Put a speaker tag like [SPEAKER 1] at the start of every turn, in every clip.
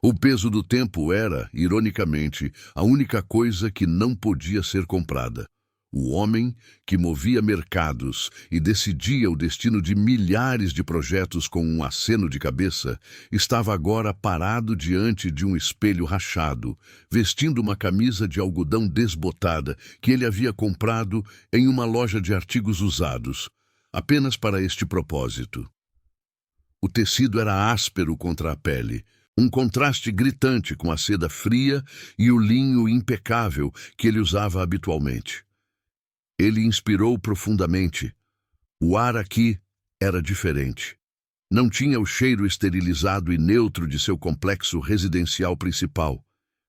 [SPEAKER 1] O peso do tempo era, ironicamente, a única coisa que não podia ser comprada. O homem que movia mercados e decidia o destino de milhares de projetos com um aceno de cabeça, estava agora parado diante de um espelho rachado, vestindo uma camisa de algodão desbotada que ele havia comprado em uma loja de artigos usados, apenas para este propósito. O tecido era áspero contra a pele, um contraste gritante com a seda fria e o linho impecável que ele usava habitualmente. Ele inspirou profundamente. O ar aqui era diferente. Não tinha o cheiro esterilizado e neutro de seu complexo residencial principal.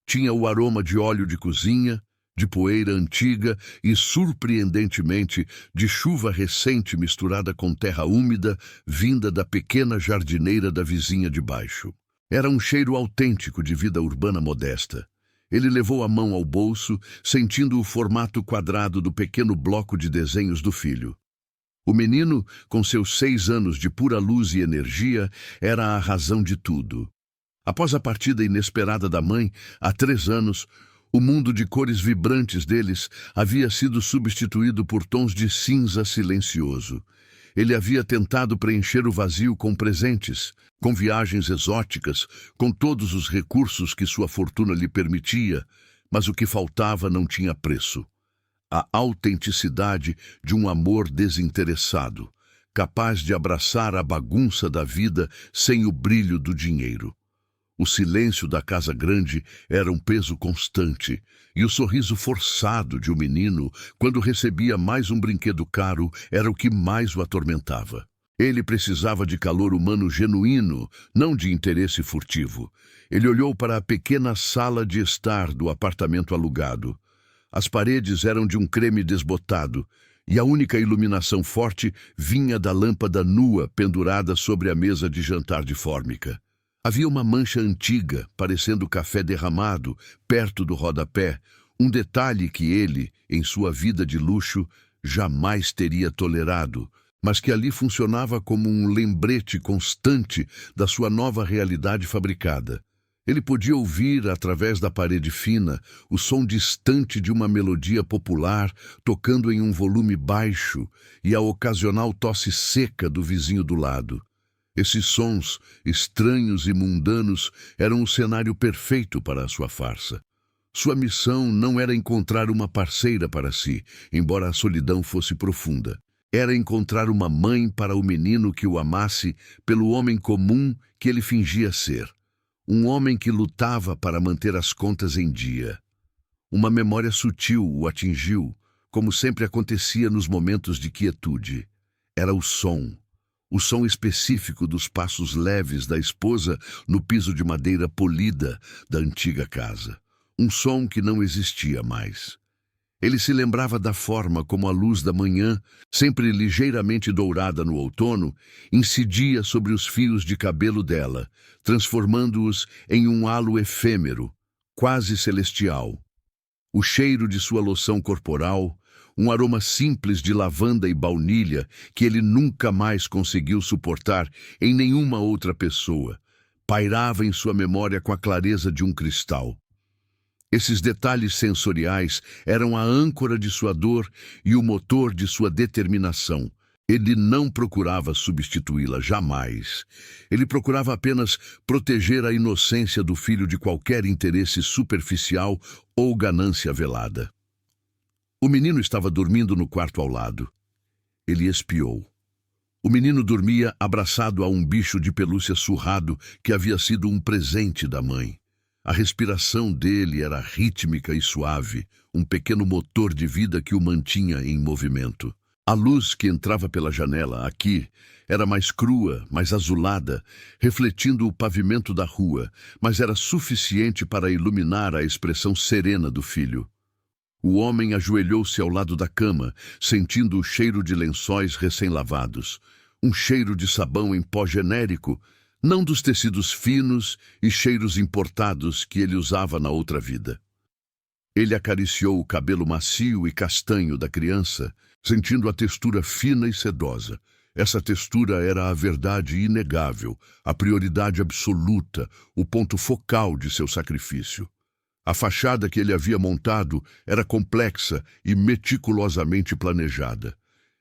[SPEAKER 1] Tinha o aroma de óleo de cozinha, de poeira antiga e, surpreendentemente, de chuva recente misturada com terra úmida, vinda da pequena jardineira da vizinha de baixo. Era um cheiro autêntico de vida urbana modesta. Ele levou a mão ao bolso, sentindo o formato quadrado do pequeno bloco de desenhos do filho. O menino, com seus 6 anos de pura luz e energia, era a razão de tudo. Após a partida inesperada da mãe, há 3 anos, o mundo de cores vibrantes deles havia sido substituído por tons de cinza silencioso. Ele havia tentado preencher o vazio com presentes, com viagens exóticas, com todos os recursos que sua fortuna lhe permitia, mas o que faltava não tinha preço. A autenticidade de um amor desinteressado, capaz de abraçar a bagunça da vida sem o brilho do dinheiro. O silêncio da casa grande era um peso constante, e o sorriso forçado de um menino, quando recebia mais um brinquedo caro, era o que mais o atormentava. Ele precisava de calor humano genuíno, não de interesse furtivo. Ele olhou para a pequena sala de estar do apartamento alugado. As paredes eram de um creme desbotado, e a única iluminação forte vinha da lâmpada nua pendurada sobre a mesa de jantar de fórmica. Havia uma mancha antiga, parecendo café derramado, perto do rodapé, um detalhe que ele, em sua vida de luxo, jamais teria tolerado, mas que ali funcionava como um lembrete constante da sua nova realidade fabricada. Ele podia ouvir, através da parede fina, o som distante de uma melodia popular tocando em um volume baixo e a ocasional tosse seca do vizinho do lado. Esses sons, estranhos e mundanos, eram o cenário perfeito para a sua farsa. Sua missão não era encontrar uma parceira para si, embora a solidão fosse profunda. Era encontrar uma mãe para o menino que o amasse pelo homem comum que ele fingia ser. Um homem que lutava para manter as contas em dia. Uma memória sutil o atingiu, como sempre acontecia nos momentos de quietude. Era o som específico dos passos leves da esposa no piso de madeira polida da antiga casa. Um som que não existia mais. Ele se lembrava da forma como a luz da manhã, sempre ligeiramente dourada no outono, incidia sobre os fios de cabelo dela, transformando-os em um halo efêmero, quase celestial. O cheiro de sua loção corporal, um aroma simples de lavanda e baunilha que ele nunca mais conseguiu suportar em nenhuma outra pessoa, pairava em sua memória com a clareza de um cristal. Esses detalhes sensoriais eram a âncora de sua dor e o motor de sua determinação. Ele não procurava substituí-la, jamais. Ele procurava apenas proteger a inocência do filho de qualquer interesse superficial ou ganância velada. O menino estava dormindo no quarto ao lado. Ele espiou. O menino dormia abraçado a um bicho de pelúcia surrado que havia sido um presente da mãe. A respiração dele era rítmica e suave, um pequeno motor de vida que o mantinha em movimento. A luz que entrava pela janela, aqui, era mais crua, mais azulada, refletindo o pavimento da rua, mas era suficiente para iluminar a expressão serena do filho. O homem ajoelhou-se ao lado da cama, sentindo o cheiro de lençóis recém-lavados, um cheiro de sabão em pó genérico, não dos tecidos finos e cheiros importados que ele usava na outra vida. Ele acariciou o cabelo macio e castanho da criança, sentindo a textura fina e sedosa, Essa textura era a verdade inegável, a prioridade absoluta, o ponto focal de seu sacrifício. A fachada que ele havia montado era complexa e meticulosamente planejada.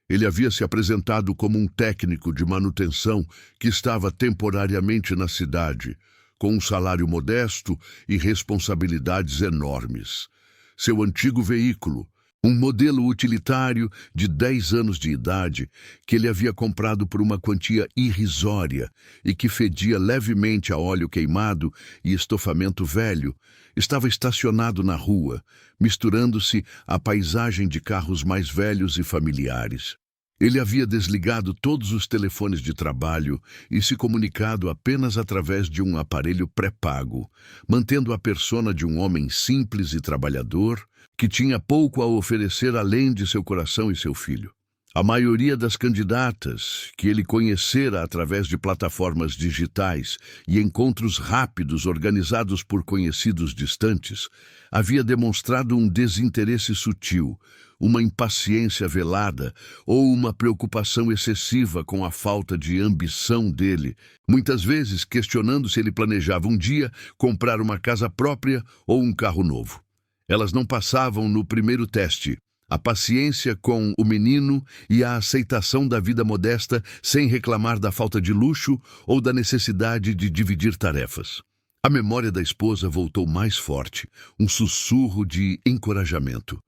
[SPEAKER 1] Ele havia se apresentado como um técnico de manutenção que estava temporariamente na cidade, com um salário modesto e responsabilidades enormes. Seu antigo veículo, um modelo utilitário de 10 anos de idade, que ele havia comprado por uma quantia irrisória e que fedia levemente a óleo queimado e estofamento velho, estava estacionado na rua, misturando-se à paisagem de carros mais velhos e familiares. Ele havia desligado todos os telefones de trabalho e se comunicado apenas através de um aparelho pré-pago, mantendo a persona de um homem simples e trabalhador que tinha pouco a oferecer além de seu coração e seu filho. A maioria das candidatas que ele conhecera através de plataformas digitais e encontros rápidos organizados por conhecidos distantes havia demonstrado um desinteresse sutil, uma impaciência velada ou uma preocupação excessiva com a falta de ambição dele, muitas vezes questionando se ele planejava um dia comprar uma casa própria ou um carro novo. Elas não passavam no primeiro teste, a paciência com o menino e a aceitação da vida modesta sem reclamar da falta de luxo ou da necessidade de dividir tarefas. A memória da esposa voltou mais forte, um sussurro de encorajamento.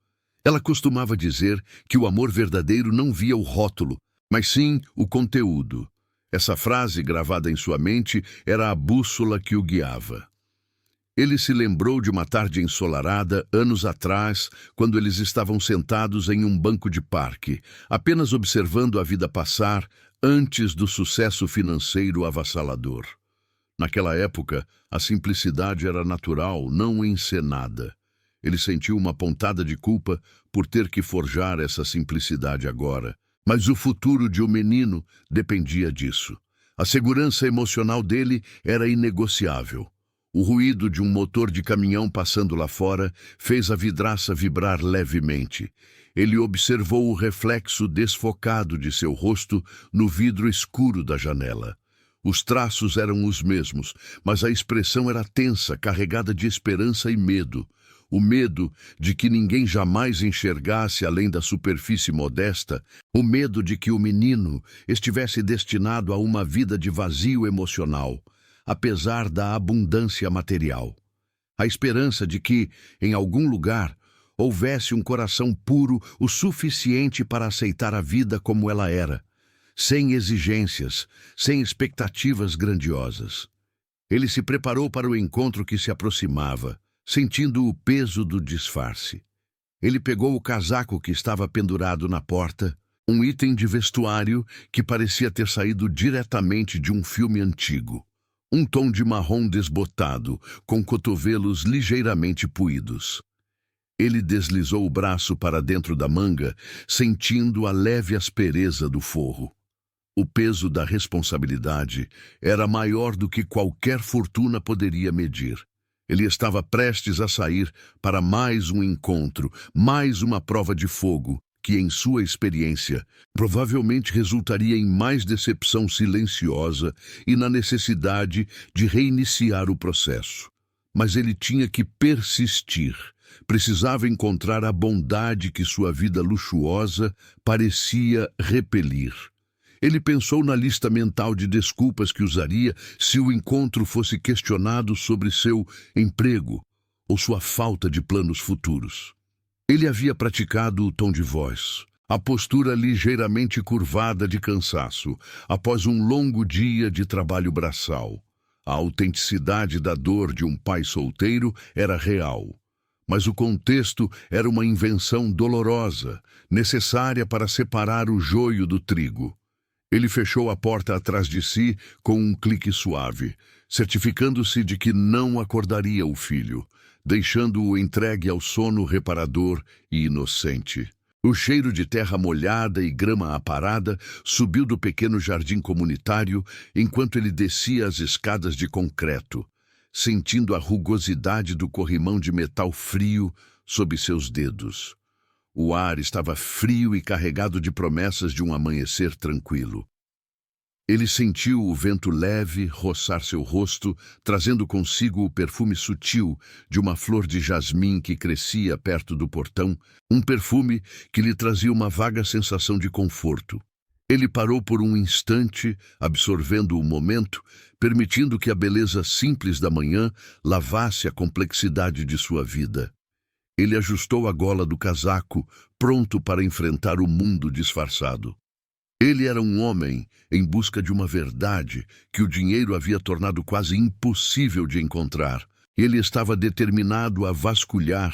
[SPEAKER 1] Ela costumava dizer que o amor verdadeiro não via o rótulo, mas sim o conteúdo. Essa frase, gravada em sua mente, era a bússola que o guiava. Ele se lembrou de uma tarde ensolarada, anos atrás, quando eles estavam sentados em um banco de parque, apenas observando a vida passar antes do sucesso financeiro avassalador. Naquela época, a simplicidade era natural, não encenada. Ele sentiu uma pontada de culpa por ter que forjar essa simplicidade agora, mas o futuro de um menino dependia disso. A segurança emocional dele era inegociável. O ruído de um motor de caminhão passando lá fora fez a vidraça vibrar levemente. Ele observou o reflexo desfocado de seu rosto no vidro escuro da janela. Os traços eram os mesmos, mas a expressão era tensa, carregada de esperança e medo. O medo de que ninguém jamais enxergasse além da superfície modesta, o medo de que o menino estivesse destinado a uma vida de vazio emocional, apesar da abundância material. A esperança de que, em algum lugar, houvesse um coração puro o suficiente para aceitar a vida como ela era, sem exigências, sem expectativas grandiosas. Ele se preparou para o encontro que se aproximava, sentindo o peso do disfarce. Ele pegou o casaco que estava pendurado na porta, um item de vestuário que parecia ter saído diretamente de um filme antigo. Um tom de marrom desbotado, com cotovelos ligeiramente puídos. Ele deslizou o braço para dentro da manga, sentindo a leve aspereza do forro. O peso da responsabilidade era maior do que qualquer fortuna poderia medir. Ele estava prestes a sair para mais um encontro, mais uma prova de fogo, que, em sua experiência, provavelmente resultaria em mais decepção silenciosa e na necessidade de reiniciar o processo. Mas ele tinha que persistir. Precisava encontrar a bondade que sua vida luxuosa parecia repelir. Ele pensou na lista mental de desculpas que usaria se o encontro fosse questionado sobre seu emprego ou sua falta de planos futuros. Ele havia praticado o tom de voz, a postura ligeiramente curvada de cansaço, após um longo dia de trabalho braçal. A autenticidade da dor de um pai solteiro era real, mas o contexto era uma invenção dolorosa, necessária para separar o joio do trigo. Ele fechou a porta atrás de si com um clique suave, certificando-se de que não acordaria o filho, deixando-o entregue ao sono reparador e inocente. O cheiro de terra molhada e grama aparada subiu do pequeno jardim comunitário enquanto ele descia as escadas de concreto, sentindo a rugosidade do corrimão de metal frio sob seus dedos. O ar estava frio e carregado de promessas de um amanhecer tranquilo. Ele sentiu o vento leve roçar seu rosto, trazendo consigo o perfume sutil de uma flor de jasmim que crescia perto do portão, um perfume que lhe trazia uma vaga sensação de conforto. Ele parou por um instante, absorvendo o momento, permitindo que a beleza simples da manhã lavasse a complexidade de sua vida. Ele ajustou a gola do casaco, pronto para enfrentar o mundo disfarçado. Ele era um homem em busca de uma verdade que o dinheiro havia tornado quase impossível de encontrar. Ele estava determinado a vasculhar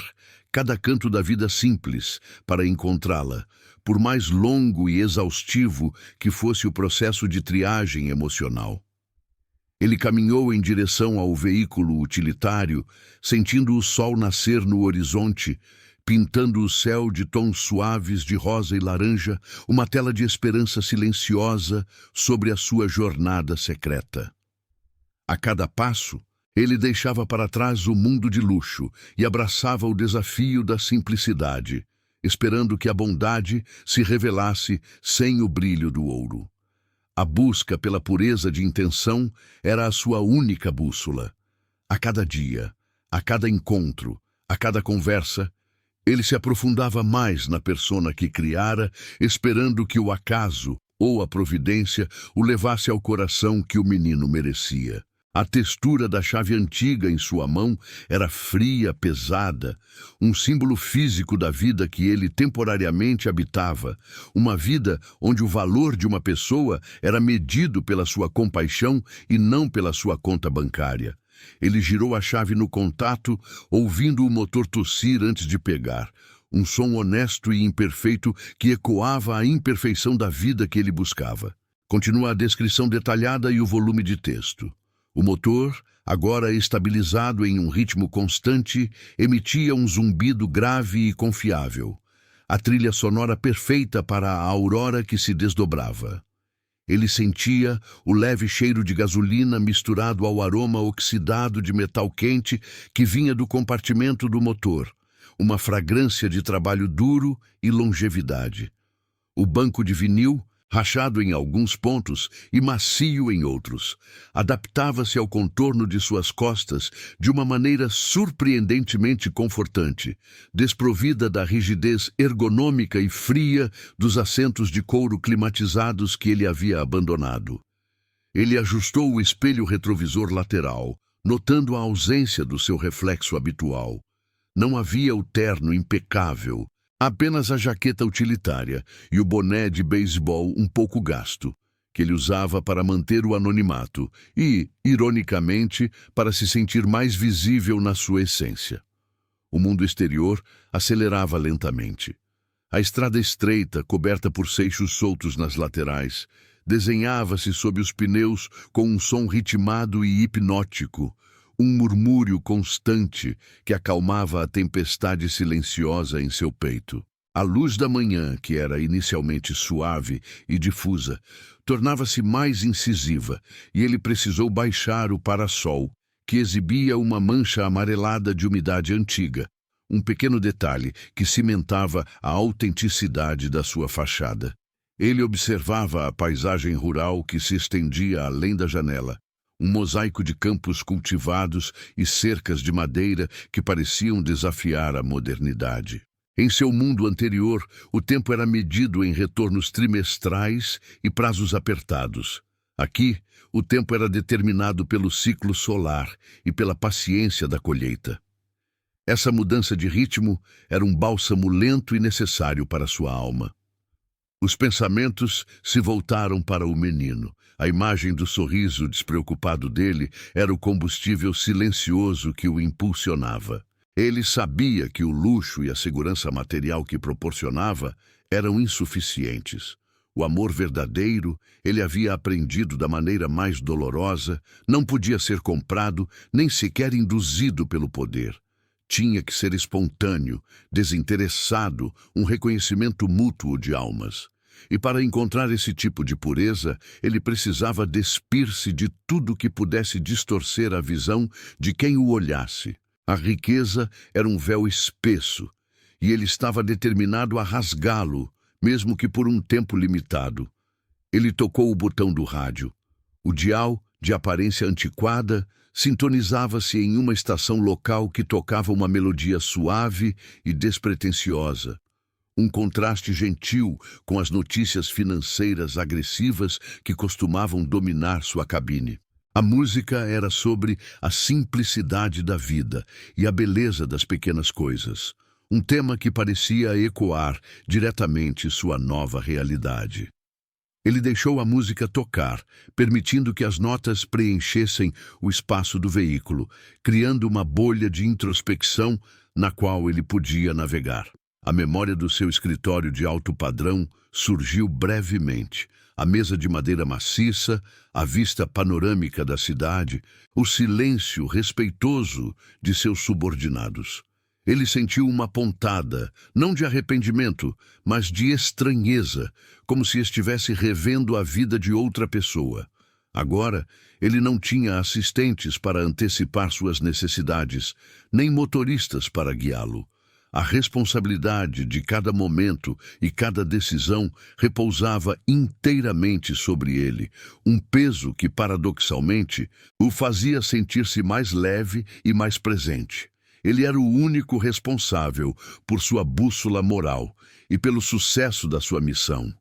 [SPEAKER 1] cada canto da vida simples para encontrá-la, por mais longo e exaustivo que fosse o processo de triagem emocional. Ele caminhou em direção ao veículo utilitário, sentindo o sol nascer no horizonte, pintando o céu de tons suaves de rosa e laranja, uma tela de esperança silenciosa sobre a sua jornada secreta. A cada passo, ele deixava para trás o mundo de luxo e abraçava o desafio da simplicidade, esperando que a bondade se revelasse sem o brilho do ouro. A busca pela pureza de intenção era a sua única bússola. A cada dia, a cada encontro, a cada conversa, ele se aprofundava mais na persona que criara, esperando que o acaso ou a providência o levasse ao coração que o menino merecia. A textura da chave antiga em sua mão era fria, pesada, um símbolo físico da vida que ele temporariamente habitava, uma vida onde o valor de uma pessoa era medido pela sua compaixão e não pela sua conta bancária. Ele girou a chave no contato, ouvindo o motor tossir antes de pegar, um som honesto e imperfeito que ecoava a imperfeição da vida que ele buscava. Continua a descrição detalhada e o volume de texto. O motor, agora estabilizado em um ritmo constante, emitia um zumbido grave e confiável, a trilha sonora perfeita para a aurora que se desdobrava. Ele sentia o leve cheiro de gasolina misturado ao aroma oxidado de metal quente que vinha do compartimento do motor, uma fragrância de trabalho duro e longevidade. O banco de vinil, rachado em alguns pontos e macio em outros, adaptava-se ao contorno de suas costas de uma maneira surpreendentemente confortante, desprovida da rigidez ergonômica e fria dos assentos de couro climatizados que ele havia abandonado. Ele ajustou o espelho retrovisor lateral, notando a ausência do seu reflexo habitual. Não havia o terno impecável, apenas a jaqueta utilitária e o boné de beisebol um pouco gasto, que ele usava para manter o anonimato e, ironicamente, para se sentir mais visível na sua essência. O mundo exterior acelerava lentamente. A estrada estreita, coberta por seixos soltos nas laterais, desenhava-se sob os pneus com um som ritmado e hipnótico, um murmúrio constante que acalmava a tempestade silenciosa em seu peito. A luz da manhã, que era inicialmente suave e difusa, tornava-se mais incisiva e ele precisou baixar o parasol, que exibia uma mancha amarelada de umidade antiga, um pequeno detalhe que cimentava a autenticidade da sua fachada. Ele observava a paisagem rural que se estendia além da janela, um mosaico de campos cultivados e cercas de madeira que pareciam desafiar a modernidade. Em seu mundo anterior, o tempo era medido em retornos trimestrais e prazos apertados. Aqui, o tempo era determinado pelo ciclo solar e pela paciência da colheita. Essa mudança de ritmo era um bálsamo lento e necessário para sua alma. Os pensamentos se voltaram para o menino. A imagem do sorriso despreocupado dele era o combustível silencioso que o impulsionava. Ele sabia que o luxo e a segurança material que proporcionava eram insuficientes. O amor verdadeiro, ele havia aprendido da maneira mais dolorosa, não podia ser comprado, nem sequer induzido pelo poder. Tinha que ser espontâneo, desinteressado, um reconhecimento mútuo de almas. E para encontrar esse tipo de pureza, ele precisava despir-se de tudo que pudesse distorcer a visão de quem o olhasse. A riqueza era um véu espesso, e ele estava determinado a rasgá-lo, mesmo que por um tempo limitado. Ele tocou o botão do rádio. O dial, de aparência antiquada, sintonizava-se em uma estação local que tocava uma melodia suave e despretensiosa. Um contraste gentil com as notícias financeiras agressivas que costumavam dominar sua cabine. A música era sobre a simplicidade da vida e a beleza das pequenas coisas. Um tema que parecia ecoar diretamente sua nova realidade. Ele deixou a música tocar, permitindo que as notas preenchessem o espaço do veículo, criando uma bolha de introspecção na qual ele podia navegar. A memória do seu escritório de alto padrão surgiu brevemente. A mesa de madeira maciça, a vista panorâmica da cidade, o silêncio respeitoso de seus subordinados. Ele sentiu uma pontada, não de arrependimento, mas de estranheza, como se estivesse revendo a vida de outra pessoa. Agora, ele não tinha assistentes para antecipar suas necessidades, nem motoristas para guiá-lo. A responsabilidade de cada momento e cada decisão repousava inteiramente sobre ele, um peso que, paradoxalmente, o fazia sentir-se mais leve e mais presente. Ele era o único responsável por sua bússola moral e pelo sucesso da sua missão.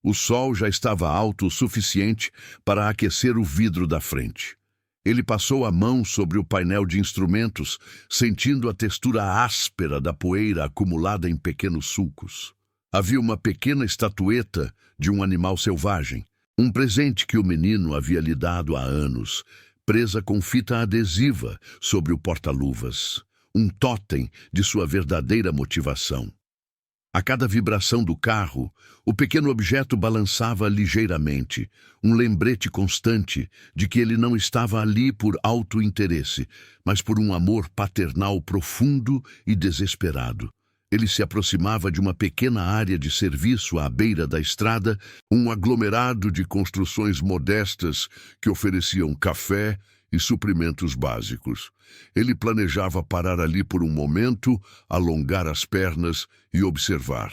[SPEAKER 1] O sol já estava alto o suficiente para aquecer o vidro da frente. Ele passou a mão sobre o painel de instrumentos, sentindo a textura áspera da poeira acumulada em pequenos sulcos. Havia uma pequena estatueta de um animal selvagem, um presente que o menino havia lhe dado há anos, presa com fita adesiva sobre o porta-luvas, um tótem de sua verdadeira motivação. A cada vibração do carro, o pequeno objeto balançava ligeiramente, um lembrete constante de que ele não estava ali por auto-interesse, mas por um amor paternal profundo e desesperado. Ele se aproximava de uma pequena área de serviço à beira da estrada, um aglomerado de construções modestas que ofereciam café e suprimentos básicos. Ele planejava parar ali por um momento, alongar as pernas e observar.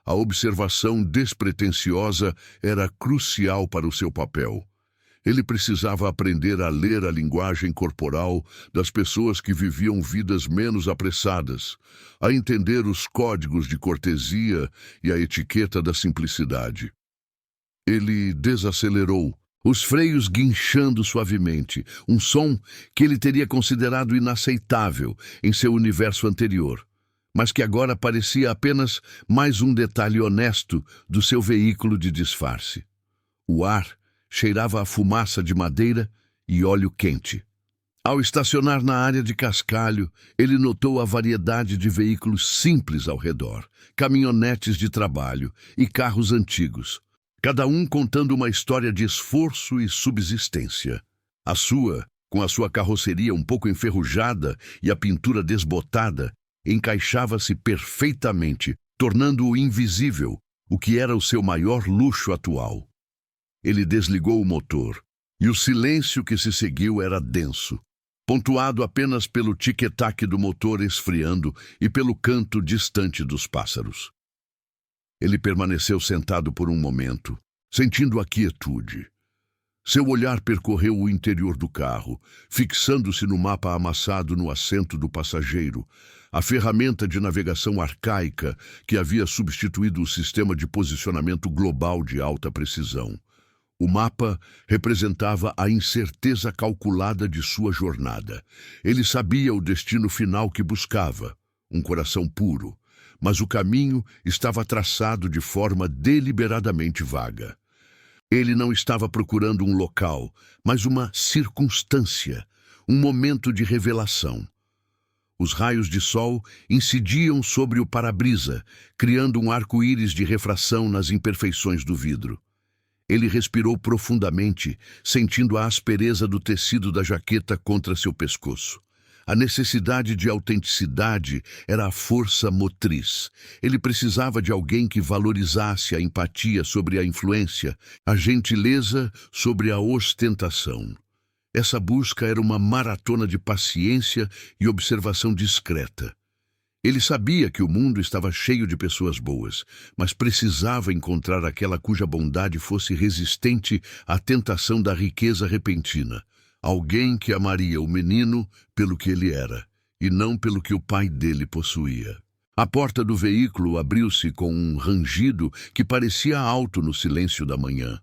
[SPEAKER 1] A observação despretensiosa era crucial para o seu papel. Ele precisava aprender a ler a linguagem corporal das pessoas que viviam vidas menos apressadas, a entender os códigos de cortesia e a etiqueta da simplicidade. Ele desacelerou, os freios guinchando suavemente, um som que ele teria considerado inaceitável em seu universo anterior, mas que agora parecia apenas mais um detalhe honesto do seu veículo de disfarce. O ar cheirava a fumaça de madeira e óleo quente. Ao estacionar na área de cascalho, ele notou a variedade de veículos simples ao redor, caminhonetes de trabalho e carros antigos, cada um contando uma história de esforço e subsistência. A sua, com a sua carroceria um pouco enferrujada e a pintura desbotada, encaixava-se perfeitamente, tornando-o invisível, o que era o seu maior luxo atual. Ele desligou o motor, e o silêncio que se seguiu era denso, pontuado apenas pelo tic-tac do motor esfriando e pelo canto distante dos pássaros. Ele permaneceu sentado por um momento, sentindo a quietude. Seu olhar percorreu o interior do carro, fixando-se no mapa amassado no assento do passageiro, a ferramenta de navegação arcaica que havia substituído o sistema de posicionamento global de alta precisão. O mapa representava a incerteza calculada de sua jornada. Ele sabia o destino final que buscava, um coração puro, mas o caminho estava traçado de forma deliberadamente vaga. Ele não estava procurando um local, mas uma circunstância, um momento de revelação. Os raios de sol incidiam sobre o para-brisa, criando um arco-íris de refração nas imperfeições do vidro. Ele respirou profundamente, sentindo a aspereza do tecido da jaqueta contra seu pescoço. A necessidade de autenticidade era a força motriz. Ele precisava de alguém que valorizasse a empatia sobre a influência, a gentileza sobre a ostentação. Essa busca era uma maratona de paciência e observação discreta. Ele sabia que o mundo estava cheio de pessoas boas, mas precisava encontrar aquela cuja bondade fosse resistente à tentação da riqueza repentina. Alguém que amaria o menino pelo que ele era, e não pelo que o pai dele possuía. A porta do veículo abriu-se com um rangido que parecia alto no silêncio da manhã.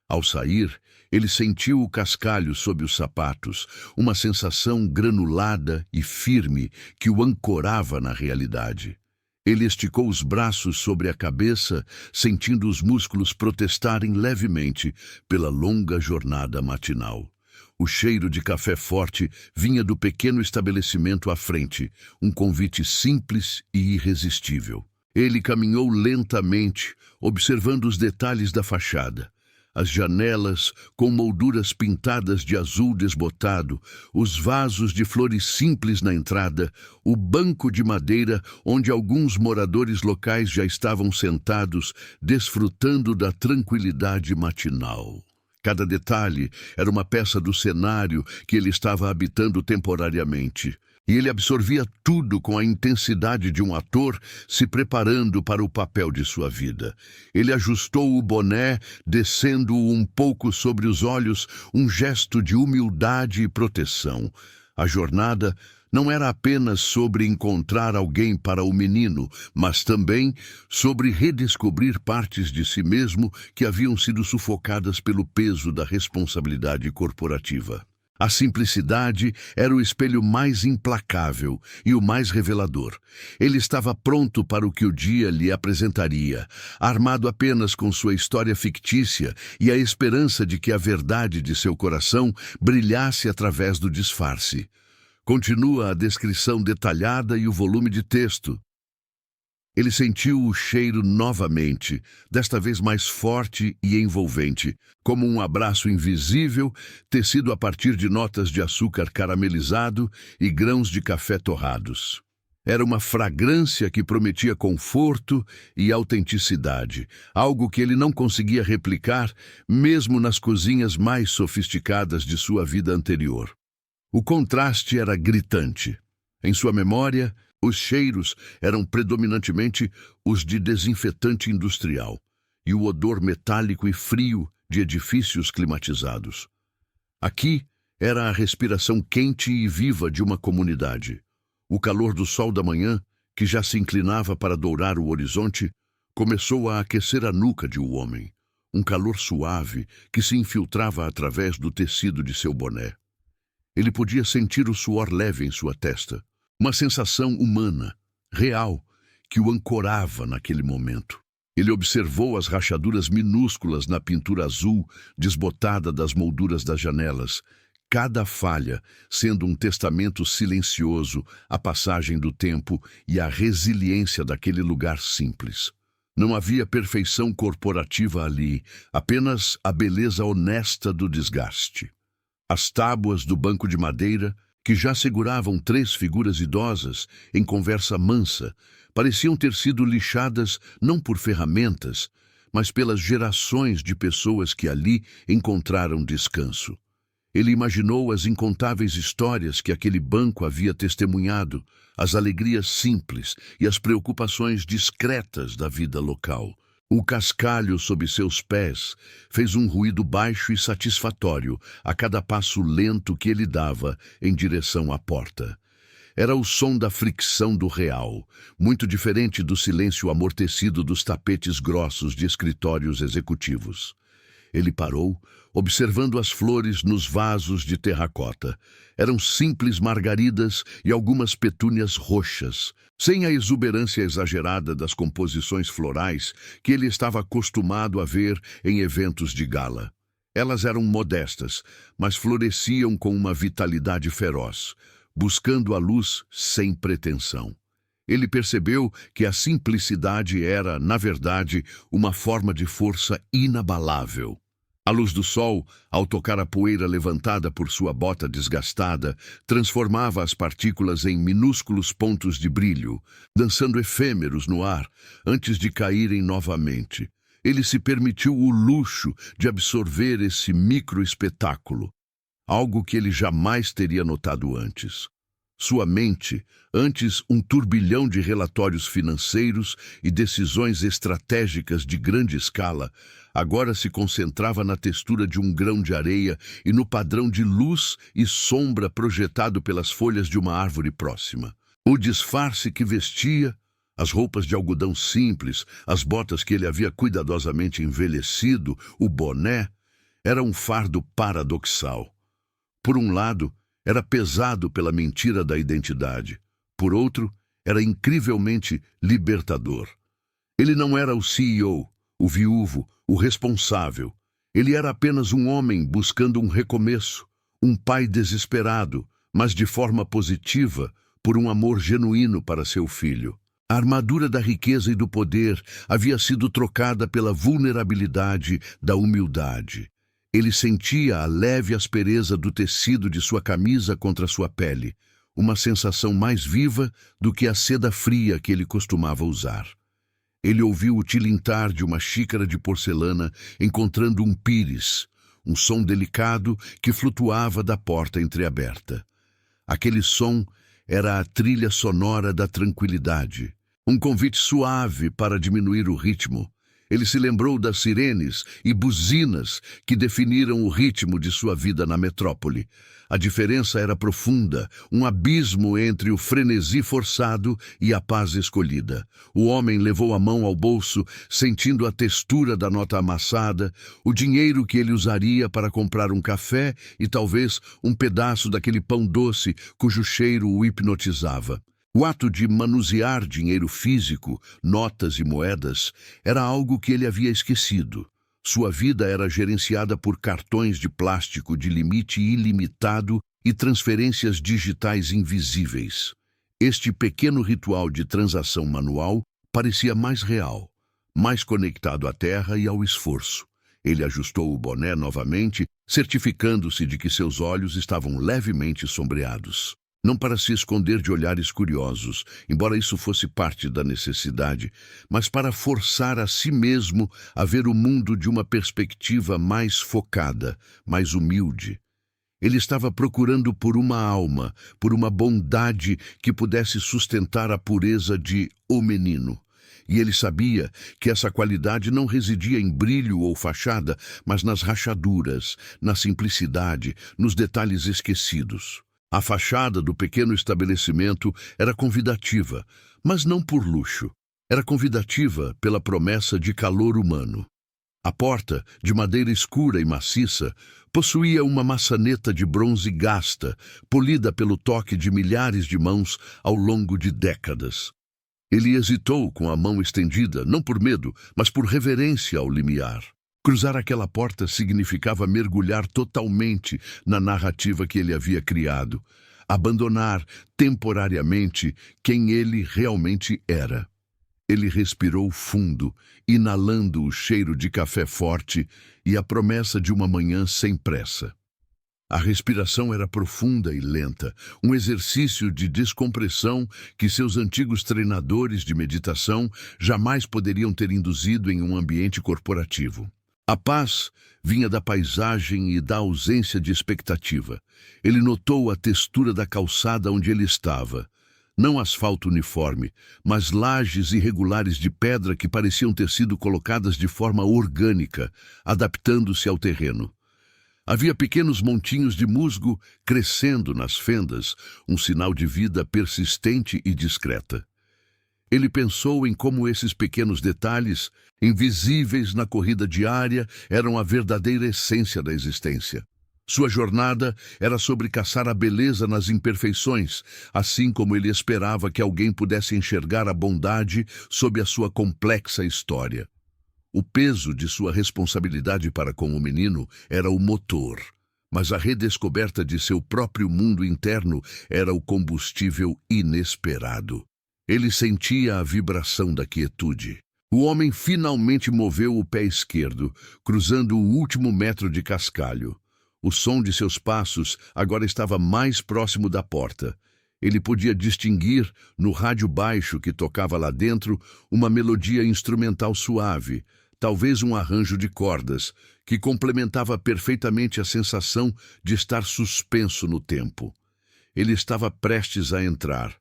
[SPEAKER 1] Ao sair, ele sentiu o cascalho sob os sapatos, uma sensação granulada e firme que o ancorava na realidade. Ele esticou os braços sobre a cabeça, sentindo os músculos protestarem levemente pela longa jornada matinal. O cheiro de café forte vinha do pequeno estabelecimento à frente, um convite simples e irresistível. Ele caminhou lentamente, observando os detalhes da fachada. As janelas com molduras pintadas de azul desbotado, os vasos de flores simples na entrada, o banco de madeira onde alguns moradores locais já estavam sentados, desfrutando da tranquilidade matinal. Cada detalhe era uma peça do cenário que ele estava habitando temporariamente. E ele absorvia tudo com a intensidade de um ator se preparando para o papel de sua vida. Ele ajustou o boné, descendo-o um pouco sobre os olhos, um gesto de humildade e proteção. A jornada não era apenas sobre encontrar alguém para o menino, mas também sobre redescobrir partes de si mesmo que haviam sido sufocadas pelo peso da responsabilidade corporativa. A simplicidade era o espelho mais implacável e o mais revelador. Ele estava pronto para o que o dia lhe apresentaria, armado apenas com sua história fictícia e a esperança de que a verdade de seu coração brilhasse através do disfarce. Continua a descrição detalhada e o volume de texto. Ele sentiu o cheiro novamente, desta vez mais forte e envolvente, como um abraço invisível, tecido a partir de notas de açúcar caramelizado e grãos de café torrados. Era uma fragrância que prometia conforto e autenticidade, algo que ele não conseguia replicar, mesmo nas cozinhas mais sofisticadas de sua vida anterior. O contraste era gritante. Em sua memória, os cheiros eram predominantemente os de desinfetante industrial e o odor metálico e frio de edifícios climatizados. Aqui era a respiração quente e viva de uma comunidade. O calor do sol da manhã, que já se inclinava para dourar o horizonte, começou a aquecer a nuca de um homem, um calor suave que se infiltrava através do tecido de seu boné. Ele podia sentir o suor leve em sua testa, uma sensação humana, real, que o ancorava naquele momento. Ele observou as rachaduras minúsculas na pintura azul desbotada das molduras das janelas, cada falha sendo um testamento silencioso à passagem do tempo e à resiliência daquele lugar simples. Não havia perfeição corporativa ali, apenas a beleza honesta do desgaste. As tábuas do banco de madeira, que já seguravam 3 figuras idosas em conversa mansa, pareciam ter sido lixadas não por ferramentas, mas pelas gerações de pessoas que ali encontraram descanso. Ele imaginou as incontáveis histórias que aquele banco havia testemunhado, as alegrias simples e as preocupações discretas da vida local. O cascalho sob seus pés fez um ruído baixo e satisfatório a cada passo lento que ele dava em direção à porta. Era o som da fricção do real, muito diferente do silêncio amortecido dos tapetes grossos de escritórios executivos. Ele parou, observando as flores nos vasos de terracota. Eram simples margaridas e algumas petúnias roxas, sem a exuberância exagerada das composições florais que ele estava acostumado a ver em eventos de gala. Elas eram modestas, mas floresciam com uma vitalidade feroz, buscando a luz sem pretensão. Ele percebeu que a simplicidade era, na verdade, uma forma de força inabalável. A luz do sol, ao tocar a poeira levantada por sua bota desgastada, transformava as partículas em minúsculos pontos de brilho, dançando efêmeros no ar, antes de caírem novamente. Ele se permitiu o luxo de absorver esse microespetáculo, algo que ele jamais teria notado antes. Sua mente, antes um turbilhão de relatórios financeiros e decisões estratégicas de grande escala, agora se concentrava na textura de um grão de areia e no padrão de luz e sombra projetado pelas folhas de uma árvore próxima. O disfarce que vestia, as roupas de algodão simples, as botas que ele havia cuidadosamente envelhecido, o boné, era um fardo paradoxal. Por um lado, era pesado pela mentira da identidade. Por outro, era incrivelmente libertador. Ele não era o CEO, o viúvo, o responsável. Ele era apenas um homem buscando um recomeço, um pai desesperado, mas de forma positiva, por um amor genuíno para seu filho. A armadura da riqueza e do poder havia sido trocada pela vulnerabilidade da humildade. Ele sentia a leve aspereza do tecido de sua camisa contra sua pele, uma sensação mais viva do que a seda fria que ele costumava usar. Ele ouviu o tilintar de uma xícara de porcelana encontrando um pires, um som delicado que flutuava da porta entreaberta. Aquele som era a trilha sonora da tranquilidade, um convite suave para diminuir o ritmo. Ele se lembrou das sirenes e buzinas que definiram o ritmo de sua vida na metrópole. A diferença era profunda, um abismo entre o frenesi forçado e a paz escolhida. O homem levou a mão ao bolso, sentindo a textura da nota amassada, o dinheiro que ele usaria para comprar um café e talvez um pedaço daquele pão doce cujo cheiro o hipnotizava. O ato de manusear dinheiro físico, notas e moedas, era algo que ele havia esquecido. Sua vida era gerenciada por cartões de plástico de limite ilimitado e transferências digitais invisíveis. Este pequeno ritual de transação manual parecia mais real, mais conectado à terra e ao esforço. Ele ajustou o boné novamente, certificando-se de que seus olhos estavam levemente sombreados. Não para se esconder de olhares curiosos, embora isso fosse parte da necessidade, mas para forçar a si mesmo a ver o mundo de uma perspectiva mais focada, mais humilde. Ele estava procurando por uma alma, por uma bondade que pudesse sustentar a pureza de O Menino. E ele sabia que essa qualidade não residia em brilho ou fachada, mas nas rachaduras, na simplicidade, nos detalhes esquecidos. A fachada do pequeno estabelecimento era convidativa, mas não por luxo. Era convidativa pela promessa de calor humano. A porta, de madeira escura e maciça, possuía uma maçaneta de bronze gasta, polida pelo toque de milhares de mãos ao longo de décadas. Ele hesitou com a mão estendida, não por medo, mas por reverência ao limiar. Cruzar aquela porta significava mergulhar totalmente na narrativa que ele havia criado, abandonar temporariamente quem ele realmente era. Ele respirou fundo, inalando o cheiro de café forte e a promessa de uma manhã sem pressa. A respiração era profunda e lenta, um exercício de descompressão que seus antigos treinadores de meditação jamais poderiam ter induzido em um ambiente corporativo. A paz vinha da paisagem e da ausência de expectativa. Ele notou a textura da calçada onde ele estava. Não asfalto uniforme, mas lajes irregulares de pedra que pareciam ter sido colocadas de forma orgânica, adaptando-se ao terreno. Havia pequenos montinhos de musgo crescendo nas fendas, um sinal de vida persistente e discreta. Ele pensou em como esses pequenos detalhes, invisíveis na corrida diária, eram a verdadeira essência da existência. Sua jornada era sobre caçar a beleza nas imperfeições, assim como ele esperava que alguém pudesse enxergar a bondade sob a sua complexa história. O peso de sua responsabilidade para com o menino era o motor, mas a redescoberta de seu próprio mundo interno era o combustível inesperado. Ele sentia a vibração da quietude. O homem finalmente moveu o pé esquerdo, cruzando o último metro de cascalho. O som de seus passos agora estava mais próximo da porta. Ele podia distinguir, no rádio baixo que tocava lá dentro, uma melodia instrumental suave, talvez um arranjo de cordas, que complementava perfeitamente a sensação de estar suspenso no tempo. Ele estava prestes a entrar,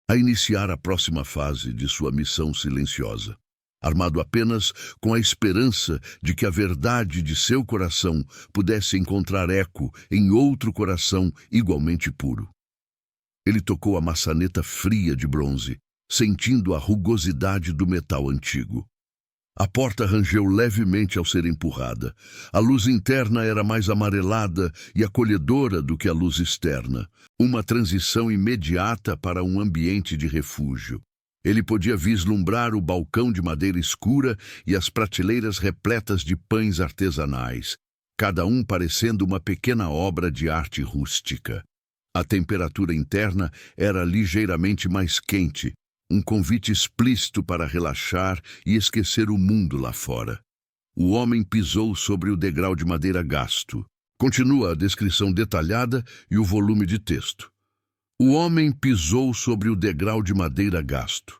[SPEAKER 1] a iniciar a próxima fase de sua missão silenciosa, armado apenas com a esperança de que a verdade de seu coração pudesse encontrar eco em outro coração igualmente puro. Ele tocou a maçaneta fria de bronze, sentindo a rugosidade do metal antigo. A porta rangeu levemente ao ser empurrada. A luz interna era mais amarelada e acolhedora do que a luz externa, uma transição imediata para um ambiente de refúgio. Ele podia vislumbrar o balcão de madeira escura e as prateleiras repletas de pães artesanais, cada um parecendo uma pequena obra de arte rústica. A temperatura interna era ligeiramente mais quente, um convite explícito para relaxar e esquecer o mundo lá fora. O homem pisou sobre o degrau de madeira gasto. Continua a descrição detalhada e o volume de texto. O homem pisou sobre o degrau de madeira gasto.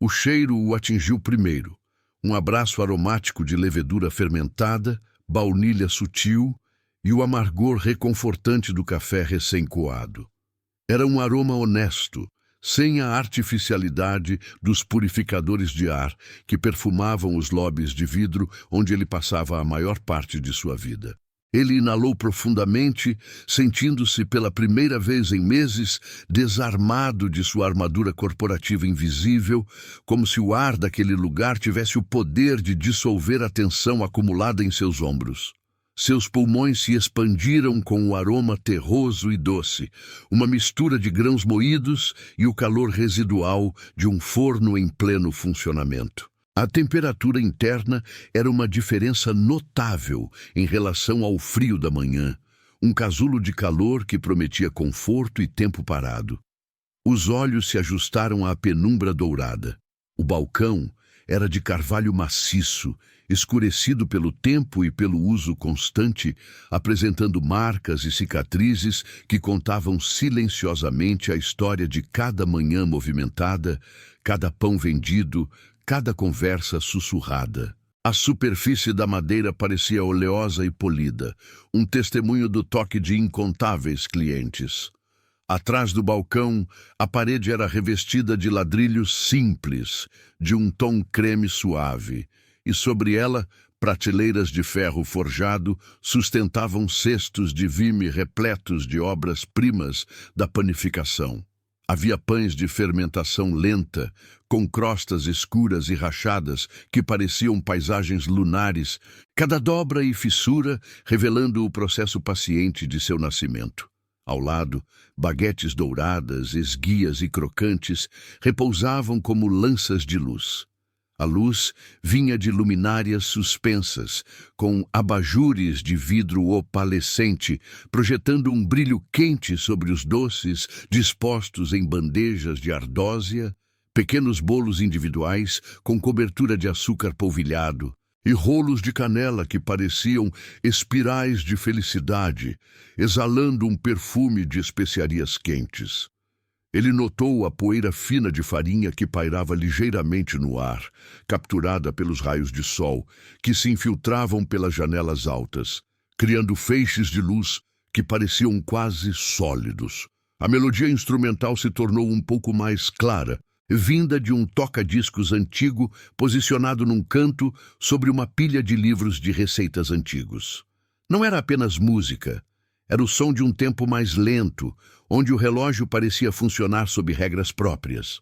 [SPEAKER 1] O cheiro o atingiu primeiro. Um abraço aromático de levedura fermentada, baunilha sutil e o amargor reconfortante do café recém-coado. Era um aroma honesto, sem a artificialidade dos purificadores de ar que perfumavam os lobbies de vidro onde ele passava a maior parte de sua vida. Ele inalou profundamente, sentindo-se pela primeira vez em meses desarmado de sua armadura corporativa invisível, como se o ar daquele lugar tivesse o poder de dissolver a tensão acumulada em seus ombros. Seus pulmões se expandiram com o aroma terroso e doce, uma mistura de grãos moídos e o calor residual de um forno em pleno funcionamento. A temperatura interna era uma diferença notável em relação ao frio da manhã, um casulo de calor que prometia conforto e tempo parado. Os olhos se ajustaram à penumbra dourada. O balcão era de carvalho maciço, escurecido pelo tempo e pelo uso constante, apresentando marcas e cicatrizes que contavam silenciosamente a história de cada manhã movimentada, cada pão vendido, cada conversa sussurrada. A superfície da madeira parecia oleosa e polida, um testemunho do toque de incontáveis clientes. Atrás do balcão, a parede era revestida de ladrilhos simples, de um tom creme suave, e sobre ela, prateleiras de ferro forjado sustentavam cestos de vime repletos de obras-primas da panificação. Havia pães de fermentação lenta, com crostas escuras e rachadas que pareciam paisagens lunares, cada dobra e fissura revelando o processo paciente de seu nascimento. Ao lado, baguetes douradas, esguias e crocantes repousavam como lanças de luz. A luz vinha de luminárias suspensas, com abajures de vidro opalescente, projetando um brilho quente sobre os doces dispostos em bandejas de ardósia, pequenos bolos individuais com cobertura de açúcar polvilhado, e rolos de canela que pareciam espirais de felicidade, exalando um perfume de especiarias quentes. Ele notou a poeira fina de farinha que pairava ligeiramente no ar, capturada pelos raios de sol, que se infiltravam pelas janelas altas, criando feixes de luz que pareciam quase sólidos. A melodia instrumental se tornou um pouco mais clara, vinda de um toca-discos antigo posicionado num canto sobre uma pilha de livros de receitas antigos. Não era apenas música, era o som de um tempo mais lento, onde o relógio parecia funcionar sob regras próprias.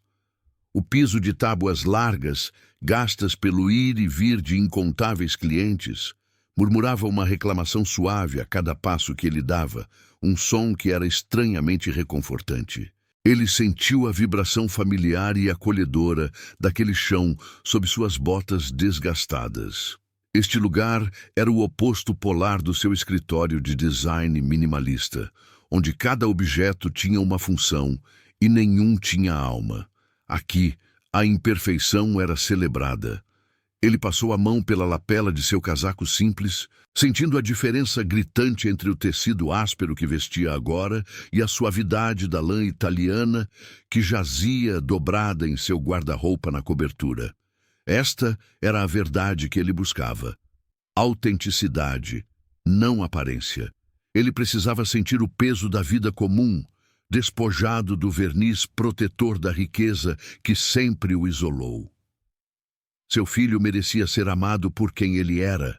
[SPEAKER 1] O piso de tábuas largas, gastas pelo ir e vir de incontáveis clientes, murmurava uma reclamação suave a cada passo que ele dava, um som que era estranhamente reconfortante. Ele sentiu a vibração familiar e acolhedora daquele chão sob suas botas desgastadas. Este lugar era o oposto polar do seu escritório de design minimalista, onde cada objeto tinha uma função e nenhum tinha alma. Aqui, a imperfeição era celebrada. Ele passou a mão pela lapela de seu casaco simples, sentindo a diferença gritante entre o tecido áspero que vestia agora e a suavidade da lã italiana que jazia dobrada em seu guarda-roupa na cobertura. Esta era a verdade que ele buscava. Autenticidade, não aparência. Ele precisava sentir o peso da vida comum, despojado do verniz protetor da riqueza que sempre o isolou. Seu filho merecia ser amado por quem ele era,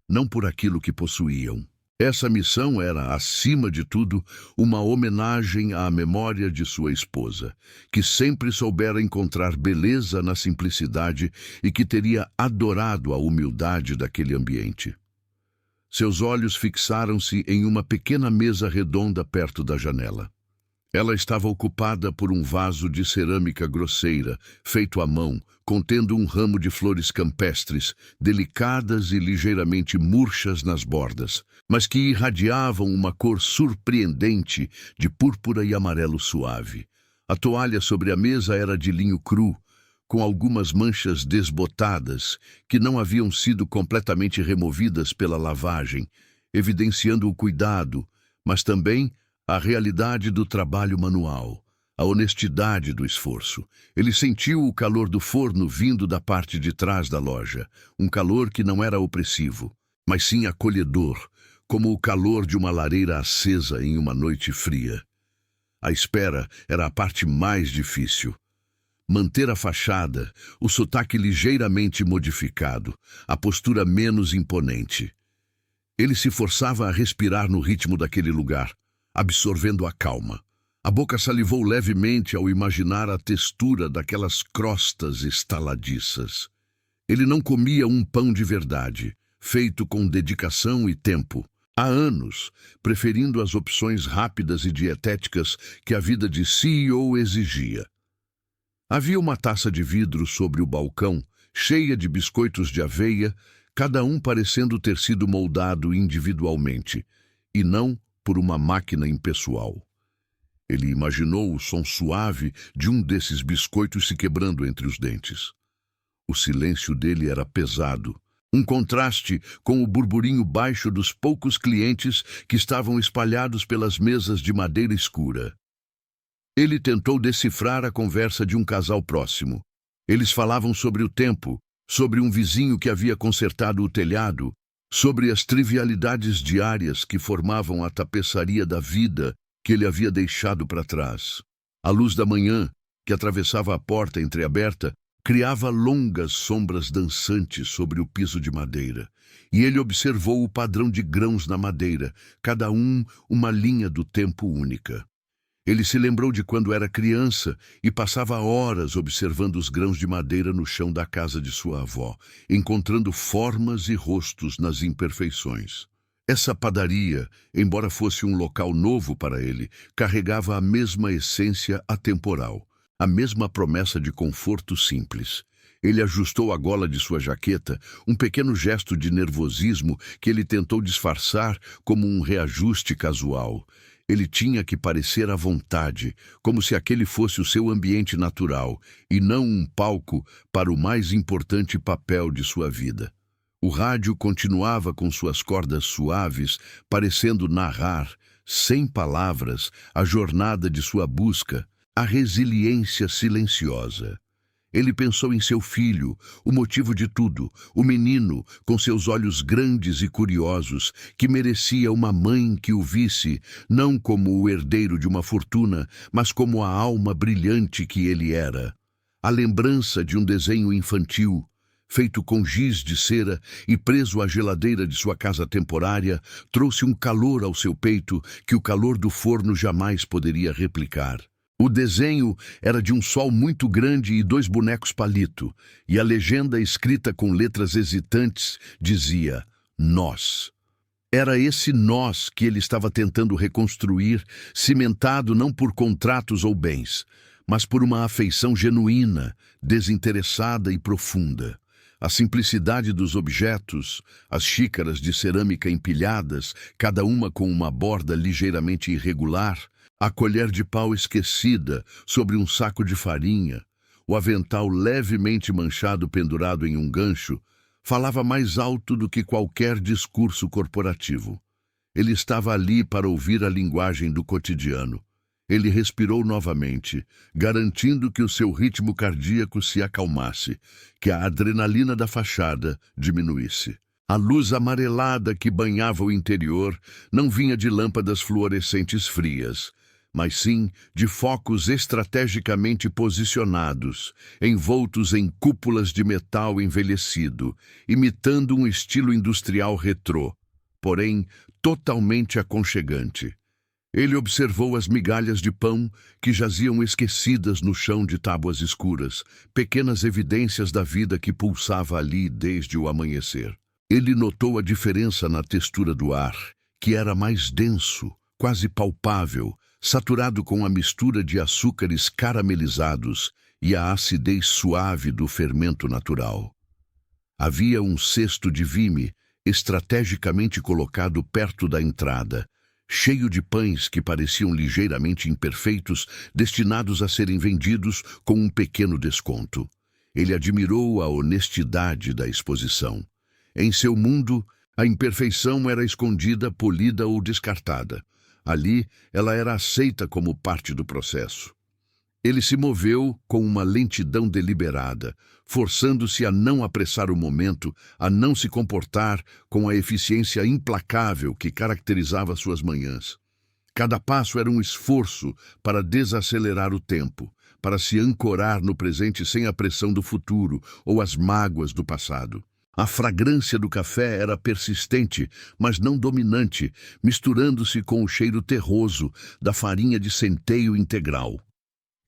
[SPEAKER 1] não por aquilo que possuíam. Essa missão era, acima de tudo, uma homenagem à memória de sua esposa, que sempre soubera encontrar beleza na simplicidade e que teria adorado a humildade daquele ambiente. Seus olhos fixaram-se em uma pequena mesa redonda perto da janela. Ela estava ocupada por um vaso de cerâmica grosseira, feito à mão, contendo um ramo de flores campestres, delicadas e ligeiramente murchas nas bordas, mas que irradiavam uma cor surpreendente de púrpura e amarelo suave. A toalha sobre a mesa era de linho cru, com algumas manchas desbotadas que não haviam sido completamente removidas pela lavagem, evidenciando o cuidado, mas também a realidade do trabalho manual, a honestidade do esforço. Ele sentiu o calor do forno vindo da parte de trás da loja, um calor que não era opressivo, mas sim acolhedor, como o calor de uma lareira acesa em uma noite fria. A espera era a parte mais difícil. Manter a fachada, o sotaque ligeiramente modificado, a postura menos imponente. Ele se forçava a respirar no ritmo daquele lugar, absorvendo a calma. A boca salivou levemente ao imaginar a textura daquelas crostas estaladiças. Ele não comia um pão de verdade, feito com dedicação e tempo, há anos, preferindo as opções rápidas e dietéticas que a vida de CEO exigia. Havia uma taça de vidro sobre o balcão, cheia de biscoitos de aveia, cada um parecendo ter sido moldado individualmente, e não por uma máquina impessoal. Ele imaginou o som suave de um desses biscoitos se quebrando entre os dentes. O silêncio dele era pesado, um contraste com o burburinho baixo dos poucos clientes que estavam espalhados pelas mesas de madeira escura. Ele tentou decifrar a conversa de um casal próximo. Eles falavam sobre o tempo, sobre um vizinho que havia consertado o telhado, sobre as trivialidades diárias que formavam a tapeçaria da vida que ele havia deixado para trás. A luz da manhã, que atravessava a porta entreaberta, criava longas sombras dançantes sobre o piso de madeira, e ele observou o padrão de grãos na madeira, cada um uma linha do tempo única. Ele se lembrou de quando era criança e passava horas observando os grãos de madeira no chão da casa de sua avó, encontrando formas e rostos nas imperfeições. Essa padaria, embora fosse um local novo para ele, carregava a mesma essência atemporal, a mesma promessa de conforto simples. Ele ajustou a gola de sua jaqueta, um pequeno gesto de nervosismo que ele tentou disfarçar como um reajuste casual. Ele tinha que parecer à vontade, como se aquele fosse o seu ambiente natural, e não um palco para o mais importante papel de sua vida. O rádio continuava com suas cordas suaves, parecendo narrar, sem palavras, a jornada de sua busca, a resiliência silenciosa. Ele pensou em seu filho, o motivo de tudo, o menino, com seus olhos grandes e curiosos, que merecia uma mãe que o visse, não como o herdeiro de uma fortuna, mas como a alma brilhante que ele era. A lembrança de um desenho infantil, feito com giz de cera e preso à geladeira de sua casa temporária, trouxe um calor ao seu peito que o calor do forno jamais poderia replicar. O desenho era de um sol muito grande e 2 bonecos palito, e a legenda escrita com letras hesitantes dizia "Nós". Era esse nós que ele estava tentando reconstruir, cimentado não por contratos ou bens, mas por uma afeição genuína, desinteressada e profunda. A simplicidade dos objetos, as xícaras de cerâmica empilhadas, cada uma com uma borda ligeiramente irregular, a colher de pau esquecida sobre um saco de farinha, o avental levemente manchado pendurado em um gancho, falava mais alto do que qualquer discurso corporativo. Ele estava ali para ouvir a linguagem do cotidiano. Ele respirou novamente, garantindo que o seu ritmo cardíaco se acalmasse, que a adrenalina da fachada diminuísse. A luz amarelada que banhava o interior não vinha de lâmpadas fluorescentes frias, mas sim de focos estrategicamente posicionados, envoltos em cúpulas de metal envelhecido, imitando um estilo industrial retrô, porém totalmente aconchegante. Ele observou as migalhas de pão que jaziam esquecidas no chão de tábuas escuras, pequenas evidências da vida que pulsava ali desde o amanhecer. Ele notou a diferença na textura do ar, que era mais denso, quase palpável, saturado com a mistura de açúcares caramelizados e a acidez suave do fermento natural. Havia um cesto de vime estrategicamente colocado perto da entrada, cheio de pães que pareciam ligeiramente imperfeitos, destinados a serem vendidos com um pequeno desconto. Ele admirou a honestidade da exposição. Em seu mundo, a imperfeição era escondida, polida ou descartada. Ali, ela era aceita como parte do processo. Ele se moveu com uma lentidão deliberada, forçando-se a não apressar o momento, a não se comportar com a eficiência implacável que caracterizava suas manhãs. Cada passo era um esforço para desacelerar o tempo, para se ancorar no presente sem a pressão do futuro ou as mágoas do passado. A fragrância do café era persistente, mas não dominante, misturando-se com o cheiro terroso da farinha de centeio integral.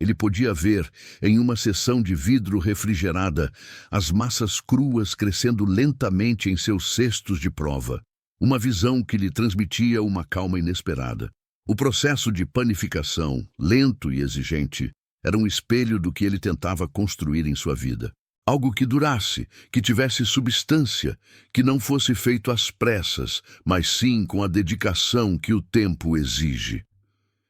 [SPEAKER 1] Ele podia ver, em uma seção de vidro refrigerada, as massas cruas crescendo lentamente em seus cestos de prova, uma visão que lhe transmitia uma calma inesperada. O processo de panificação, lento e exigente, era um espelho do que ele tentava construir em sua vida. Algo que durasse, que tivesse substância, que não fosse feito às pressas, mas sim com a dedicação que o tempo exige.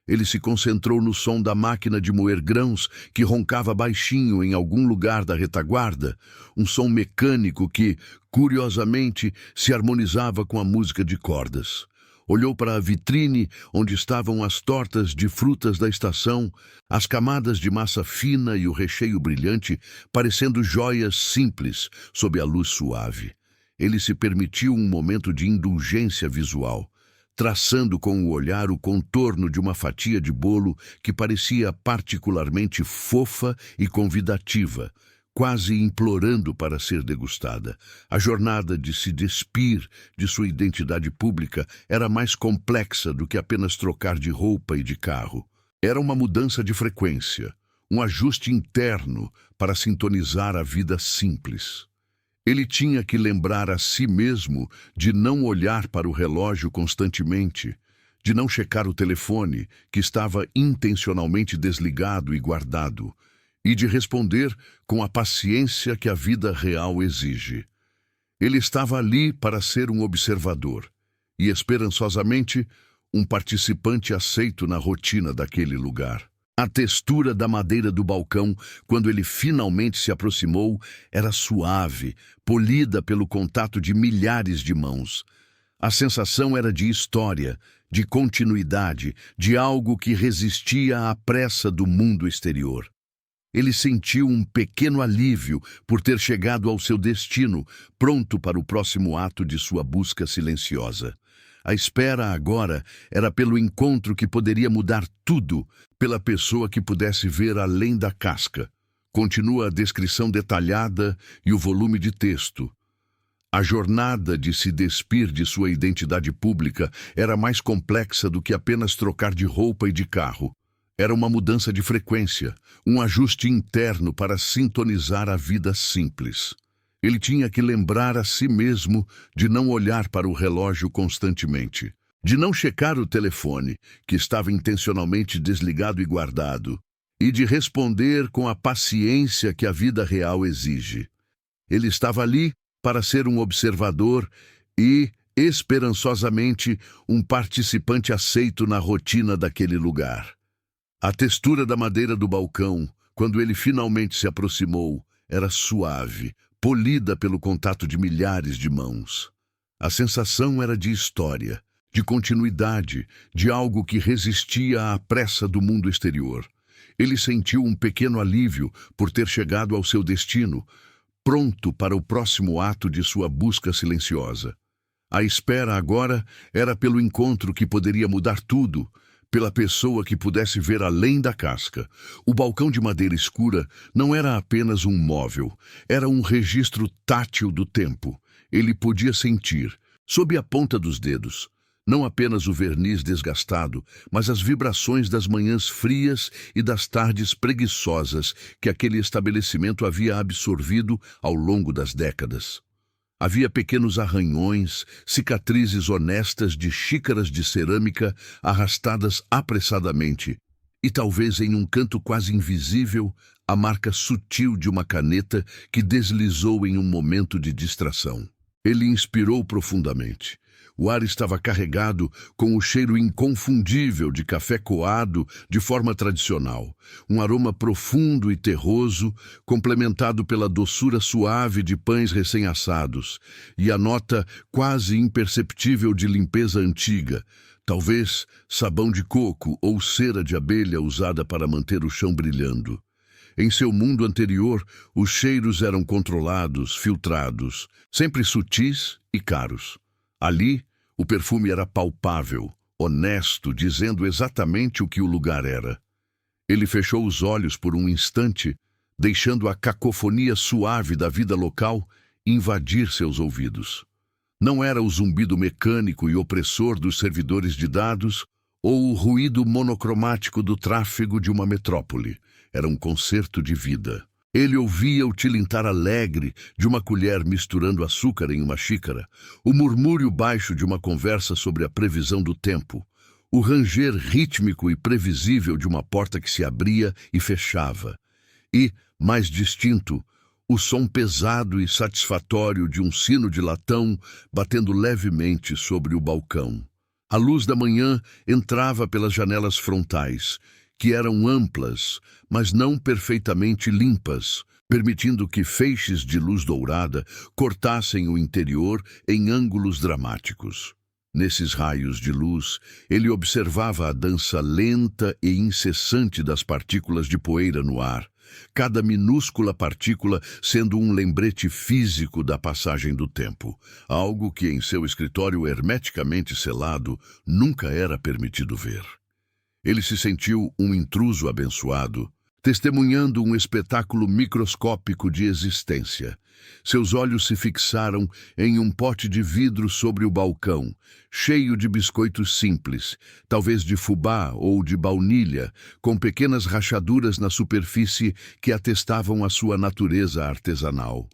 [SPEAKER 1] Ele se concentrou no som da máquina de moer grãos que roncava baixinho em algum lugar da retaguarda, um som mecânico que, curiosamente, se harmonizava com a música de cordas. Olhou para a vitrine onde estavam as tortas de frutas da estação, as camadas de massa fina e o recheio brilhante, parecendo joias simples sob a luz suave. Ele se permitiu um momento de indulgência visual, traçando com o olhar o contorno de uma fatia de bolo que parecia particularmente fofa e convidativa, quase implorando para ser degustada. A jornada de se despir de sua identidade pública era mais complexa do que apenas trocar de roupa e de carro. Era uma mudança de frequência, um ajuste interno para sintonizar a vida simples. Ele tinha que lembrar a si mesmo de não olhar para o relógio constantemente, de não checar o telefone, que estava intencionalmente desligado e guardado, e de responder com a paciência que a vida real exige. Ele estava ali para ser um observador e, esperançosamente, um participante aceito na rotina daquele lugar. A textura da madeira do balcão, quando ele finalmente se aproximou, era suave, polida pelo contato de milhares de mãos. A sensação era de história, de continuidade, de algo que resistia à pressa do mundo exterior. Ele sentiu um pequeno alívio por ter chegado ao seu destino, pronto para o próximo ato de sua busca silenciosa. A espera agora era pelo encontro que poderia mudar tudo, pela pessoa que pudesse ver além da casca. Continua a descrição detalhada e o volume de texto. A jornada de se despir de sua identidade pública era mais complexa do que apenas trocar de roupa e de carro. Era uma mudança de frequência, um ajuste interno para sintonizar a vida simples. Ele tinha que lembrar a si mesmo de não olhar para o relógio constantemente, de não checar o telefone, que estava intencionalmente desligado e guardado, e de responder com a paciência que a vida real exige. Ele estava ali para ser um observador e, esperançosamente, um participante aceito na rotina daquele lugar. A textura da madeira do balcão, quando ele finalmente se aproximou, era suave, polida pelo contato de milhares de mãos. A sensação era de história, de continuidade, de algo que resistia à pressa do mundo exterior. Ele sentiu um pequeno alívio por ter chegado ao seu destino, pronto para o próximo ato de sua busca silenciosa. A espera agora era pelo encontro que poderia mudar tudo, pela pessoa que pudesse ver além da casca. O balcão de madeira escura não era apenas um móvel, era um registro tátil do tempo. Ele podia sentir, sob a ponta dos dedos, não apenas o verniz desgastado, mas as vibrações das manhãs frias e das tardes preguiçosas que aquele estabelecimento havia absorvido ao longo das décadas. Havia pequenos arranhões, cicatrizes honestas de xícaras de cerâmica arrastadas apressadamente, e talvez em um canto quase invisível, a marca sutil de uma caneta que deslizou em um momento de distração. Ele inspirou profundamente. O ar estava carregado com o cheiro inconfundível de café coado de forma tradicional, um aroma profundo e terroso, complementado pela doçura suave de pães recém-assados, e a nota quase imperceptível de limpeza antiga, talvez sabão de coco ou cera de abelha usada para manter o chão brilhando. Em seu mundo anterior, os cheiros eram controlados, filtrados, sempre sutis e caros. Ali, o perfume era palpável, honesto, dizendo exatamente o que o lugar era. Ele fechou os olhos por um instante, deixando a cacofonia suave da vida local invadir seus ouvidos. Não era o zumbido mecânico e opressor dos servidores de dados ou o ruído monocromático do tráfego de uma metrópole. Era um concerto de vida. Ele ouvia o tilintar alegre de uma colher misturando açúcar em uma xícara, o murmúrio baixo de uma conversa sobre a previsão do tempo, o ranger rítmico e previsível de uma porta que se abria e fechava, e, mais distinto, o som pesado e satisfatório de um sino de latão batendo levemente sobre o balcão. A luz da manhã entrava pelas janelas frontais, que eram amplas, mas não perfeitamente limpas, permitindo que feixes de luz dourada cortassem o interior em ângulos dramáticos. Nesses raios de luz, ele observava a dança lenta e incessante das partículas de poeira no ar, cada minúscula partícula sendo um lembrete físico da passagem do tempo, algo que em seu escritório hermeticamente selado nunca era permitido ver. Ele se sentiu um intruso abençoado, testemunhando um espetáculo microscópico de existência. Seus olhos se fixaram em um pote de vidro sobre o balcão, cheio de biscoitos simples, talvez de fubá ou de baunilha, com pequenas rachaduras na superfície que atestavam a sua natureza artesanal.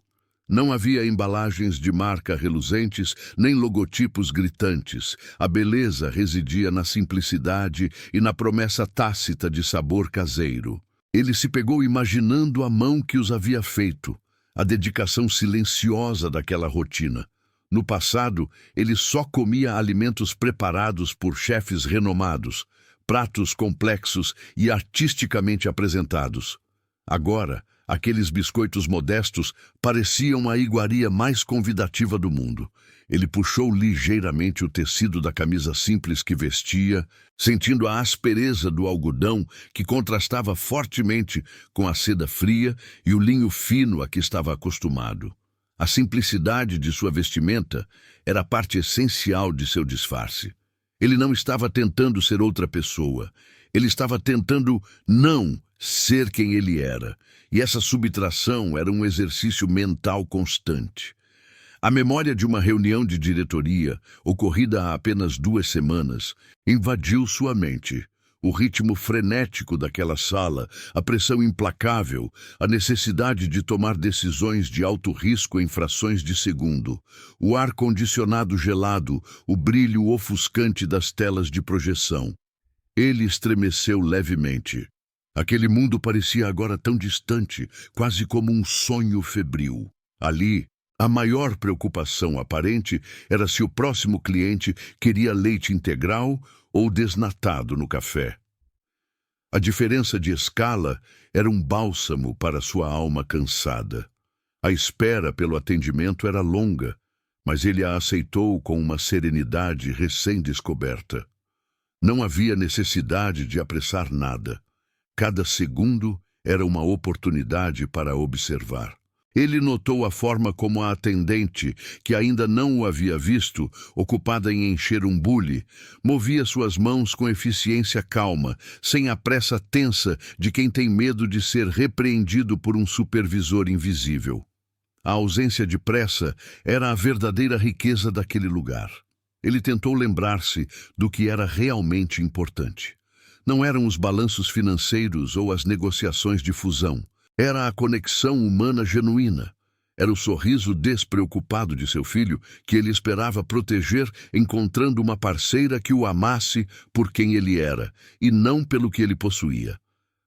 [SPEAKER 1] Não havia embalagens de marca reluzentes, nem logotipos gritantes. A beleza residia na simplicidade e na promessa tácita de sabor caseiro. Ele se pegou imaginando a mão que os havia feito, a dedicação silenciosa daquela rotina. No passado, ele só comia alimentos preparados por chefes renomados, pratos complexos e artisticamente apresentados. Agora, aqueles biscoitos modestos pareciam a iguaria mais convidativa do mundo. Ele puxou ligeiramente o tecido da camisa simples que vestia, sentindo a aspereza do algodão que contrastava fortemente com a seda fria e o linho fino a que estava acostumado. A simplicidade de sua vestimenta era a parte essencial de seu disfarce. Ele não estava tentando ser outra pessoa. Ele estava tentando não ser quem ele era. E essa subtração era um exercício mental constante. A memória de uma reunião de diretoria, ocorrida há apenas 2 semanas, invadiu sua mente. O ritmo frenético daquela sala, a pressão implacável, a necessidade de tomar decisões de alto risco em frações de segundo, o ar-condicionado gelado, o brilho ofuscante das telas de projeção. Ele estremeceu levemente. Aquele mundo parecia agora tão distante, quase como um sonho febril. Ali, a maior preocupação aparente era se o próximo cliente queria leite integral ou desnatado no café. A diferença de escala era um bálsamo para sua alma cansada. A espera pelo atendimento era longa, mas ele a aceitou com uma serenidade recém-descoberta. Não havia necessidade de apressar nada. Cada segundo era uma oportunidade para observar. Ele notou a forma como a atendente, que ainda não o havia visto, ocupada em encher um bule, movia suas mãos com eficiência calma, sem a pressa tensa de quem tem medo de ser repreendido por um supervisor invisível. A ausência de pressa era a verdadeira riqueza daquele lugar. Ele tentou lembrar-se do que era realmente importante. Não eram os balanços financeiros ou as negociações de fusão. Era a conexão humana genuína. Era o sorriso despreocupado de seu filho que ele esperava proteger, encontrando uma parceira que o amasse por quem ele era, e não pelo que ele possuía.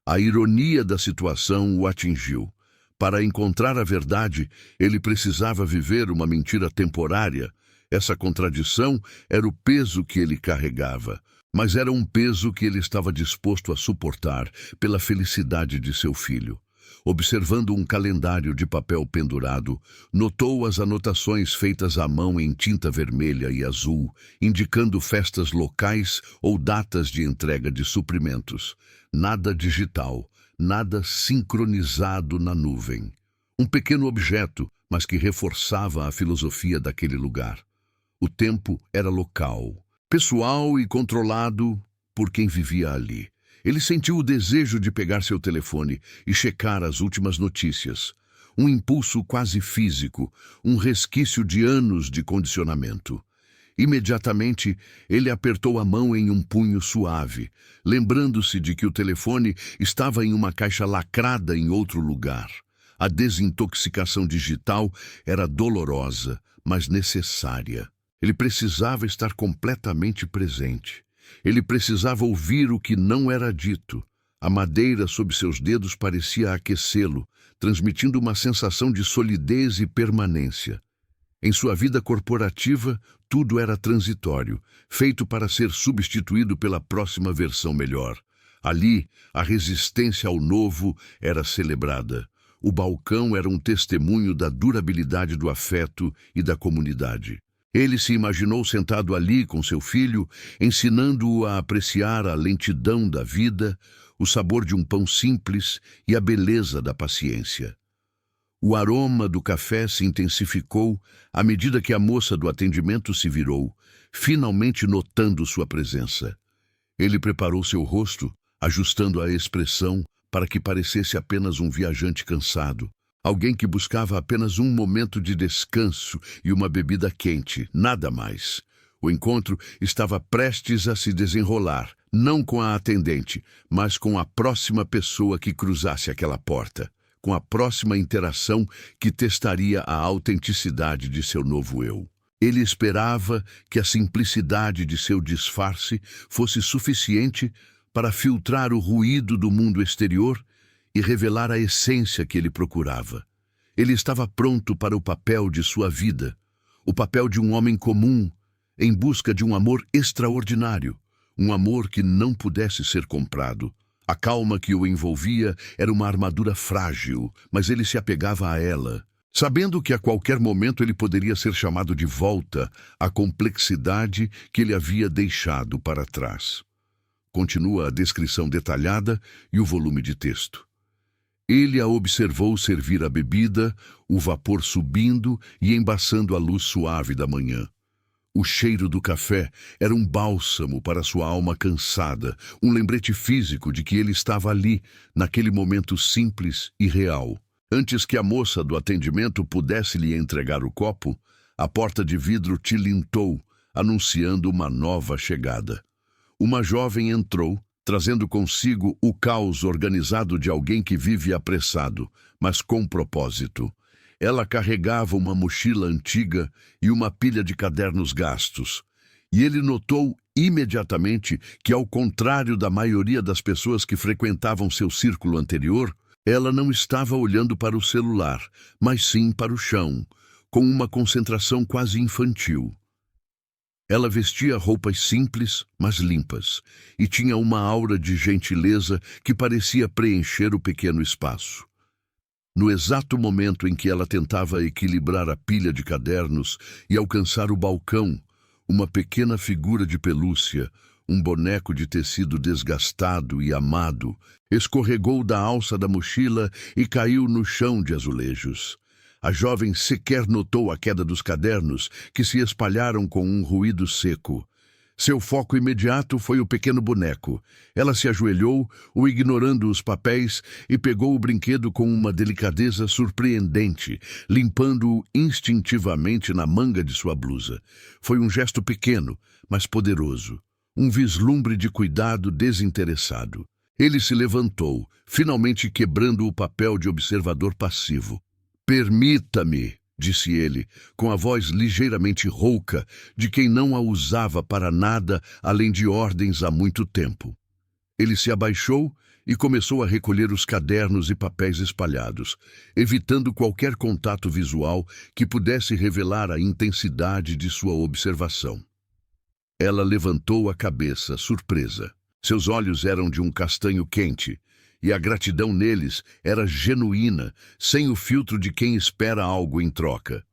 [SPEAKER 1] A ironia da situação o atingiu. Para encontrar a verdade, ele precisava viver uma mentira temporária. Essa contradição era o peso que ele carregava, mas era um peso que ele estava disposto a suportar pela felicidade de seu filho. Observando um calendário de papel pendurado, notou as anotações feitas à mão em tinta vermelha e azul, indicando festas locais ou datas de entrega de suprimentos. Nada digital, nada sincronizado na nuvem. Um pequeno objeto, mas que reforçava a filosofia daquele lugar. O tempo era local, pessoal e controlado por quem vivia ali. Ele sentiu o desejo de pegar seu telefone e checar as últimas notícias. Um impulso quase físico, um resquício de anos de condicionamento. Imediatamente, ele apertou a mão em um punho suave, lembrando-se de que o telefone estava em uma caixa lacrada em outro lugar. A desintoxicação digital era dolorosa, mas necessária. Ele precisava estar completamente presente. Ele precisava ouvir o que não era dito. A madeira sob seus dedos parecia aquecê-lo, transmitindo uma sensação de solidez e permanência. Em sua vida corporativa, tudo era transitório, feito para ser substituído pela próxima versão melhor. Ali, a resistência ao novo era celebrada. O balcão era um testemunho da durabilidade do afeto e da comunidade. Ele se imaginou sentado ali com seu filho, ensinando-o a apreciar a lentidão da vida, o sabor de um pão simples e a beleza da paciência. O aroma do café se intensificou à medida que a moça do atendimento se virou, finalmente notando sua presença. Ele preparou seu rosto, ajustando a expressão para que parecesse apenas um viajante cansado. Alguém que buscava apenas um momento de descanso e uma bebida quente, nada mais. O encontro estava prestes a se desenrolar, não com a atendente, mas com a próxima pessoa que cruzasse aquela porta, com a próxima interação que testaria a autenticidade de seu novo eu. Ele esperava que a simplicidade de seu disfarce fosse suficiente para filtrar o ruído do mundo exterior e revelar a essência que ele procurava. Ele estava pronto para o papel de sua vida, o papel de um homem comum, em busca de um amor extraordinário, um amor que não pudesse ser comprado. A calma que o envolvia era uma armadura frágil, mas ele se apegava a ela, sabendo que a qualquer momento ele poderia ser chamado de volta à complexidade que ele havia deixado para trás. Continua a descrição detalhada e o volume de texto. Ele a observou servir a bebida, o vapor subindo e embaçando a luz suave da manhã. O cheiro do café era um bálsamo para sua alma cansada, um lembrete físico de que ele estava ali, naquele momento simples e real. Antes que a moça do atendimento pudesse lhe entregar o copo, a porta de vidro tilintou, anunciando uma nova chegada. Uma jovem entrou, trazendo consigo o caos organizado de alguém que vive apressado, mas com propósito. Ela carregava uma mochila antiga e uma pilha de cadernos gastos. E ele notou imediatamente que, ao contrário da maioria das pessoas que frequentavam seu círculo anterior, ela não estava olhando para o celular, mas sim para o chão, com uma concentração quase infantil. Ela vestia roupas simples, mas limpas, e tinha uma aura de gentileza que parecia preencher o pequeno espaço. No exato momento em que ela tentava equilibrar a pilha de cadernos e alcançar o balcão, uma pequena figura de pelúcia, um boneco de tecido desgastado e amado, escorregou da alça da mochila e caiu no chão de azulejos. A jovem sequer notou a queda dos cadernos, que se espalharam com um ruído seco. Seu foco imediato foi o pequeno boneco. Ela se ajoelhou, o ignorando os papéis, e pegou o brinquedo com uma delicadeza surpreendente, limpando-o instintivamente na manga de sua blusa. Foi um gesto pequeno, mas poderoso. Um vislumbre de cuidado desinteressado. Ele se levantou, finalmente quebrando o papel de observador passivo. "Permita-me", disse ele, com a voz ligeiramente rouca de quem não a usava para nada além de ordens há muito tempo. Ele se abaixou e começou a recolher os cadernos e papéis espalhados, evitando qualquer contato visual que pudesse revelar a intensidade de sua observação. Ela levantou a cabeça, surpresa. Seus olhos eram de um castanho quente, e a gratidão neles era genuína, sem o filtro de quem espera algo em troca.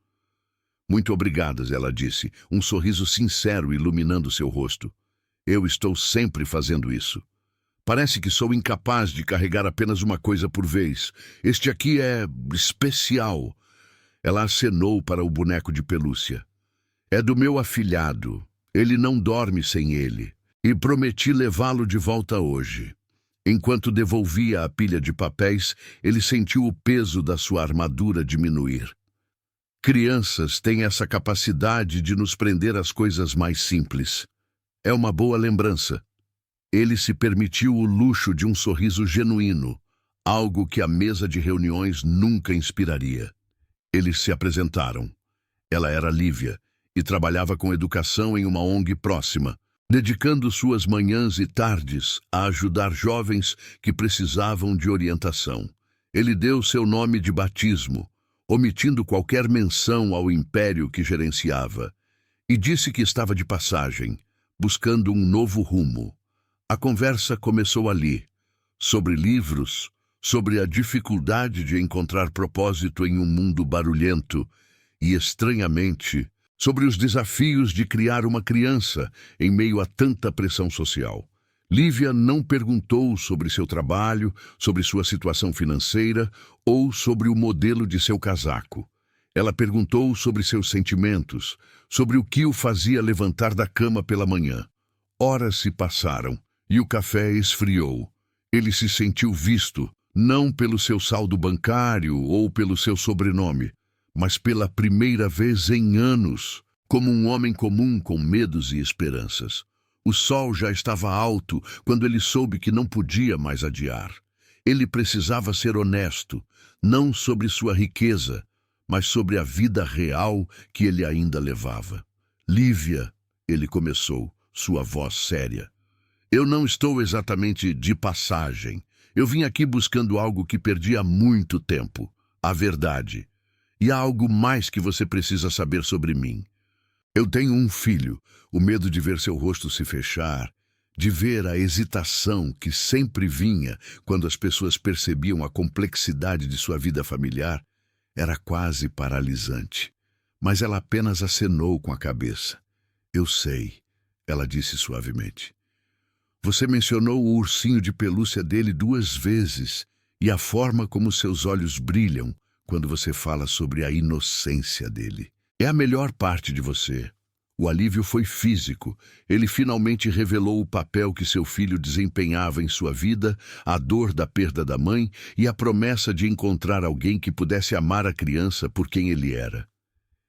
[SPEAKER 1] "Muito obrigada", ela disse, um sorriso sincero iluminando seu rosto. "Eu estou sempre fazendo isso. Parece que sou incapaz de carregar apenas uma coisa por vez. Este aqui é especial." Ela acenou para o boneco de pelúcia. "É do meu afilhado. Ele não dorme sem ele. E prometi levá-lo de volta hoje." Enquanto devolvia a pilha de papéis, ele sentiu o peso da sua armadura diminuir. Crianças têm essa capacidade de nos prender às coisas mais simples. É uma boa lembrança. Ele se permitiu o luxo de um sorriso genuíno, algo que a mesa de reuniões nunca inspiraria. Eles se apresentaram. Ela era Lívia e trabalhava com educação em uma ONG próxima, dedicando suas manhãs e tardes a ajudar jovens que precisavam de orientação. Ele deu seu nome de batismo, omitindo qualquer menção ao império que gerenciava, e disse que estava de passagem, buscando um novo rumo. A conversa começou ali, sobre livros, sobre a dificuldade de encontrar propósito em um mundo barulhento e, estranhamente, sobre os desafios de criar uma criança em meio a tanta pressão social. Lívia não perguntou sobre seu trabalho, sobre sua situação financeira ou sobre o modelo de seu casaco. Ela perguntou sobre seus sentimentos, sobre o que o fazia levantar da cama pela manhã. Horas se passaram e o café esfriou. Ele se sentiu visto, não pelo seu saldo bancário ou pelo seu sobrenome, mas pela primeira vez em anos, como um homem comum com medos e esperanças. O sol já estava alto quando ele soube que não podia mais adiar. Ele precisava ser honesto, não sobre sua riqueza, mas sobre a vida real que ele ainda levava. "Lívia", ele começou, sua voz séria. "Eu não estou exatamente de passagem. Eu vim aqui buscando algo que perdi há muito tempo, a verdade. E há algo mais que você precisa saber sobre mim. Eu tenho um filho. O medo de ver seu rosto se fechar, de ver a hesitação que sempre vinha quando as pessoas percebiam a complexidade de sua vida familiar, era quase paralisante. Mas ela apenas acenou com a cabeça. "Eu sei", ela disse suavemente. "Você mencionou o ursinho de pelúcia dele 2 vezes e a forma como seus olhos brilham quando você fala sobre a inocência dele. É a melhor parte de você." O alívio foi físico. Ele finalmente revelou o papel que seu filho desempenhava em sua vida, a dor da perda da mãe e a promessa de encontrar alguém que pudesse amar a criança por quem ele era.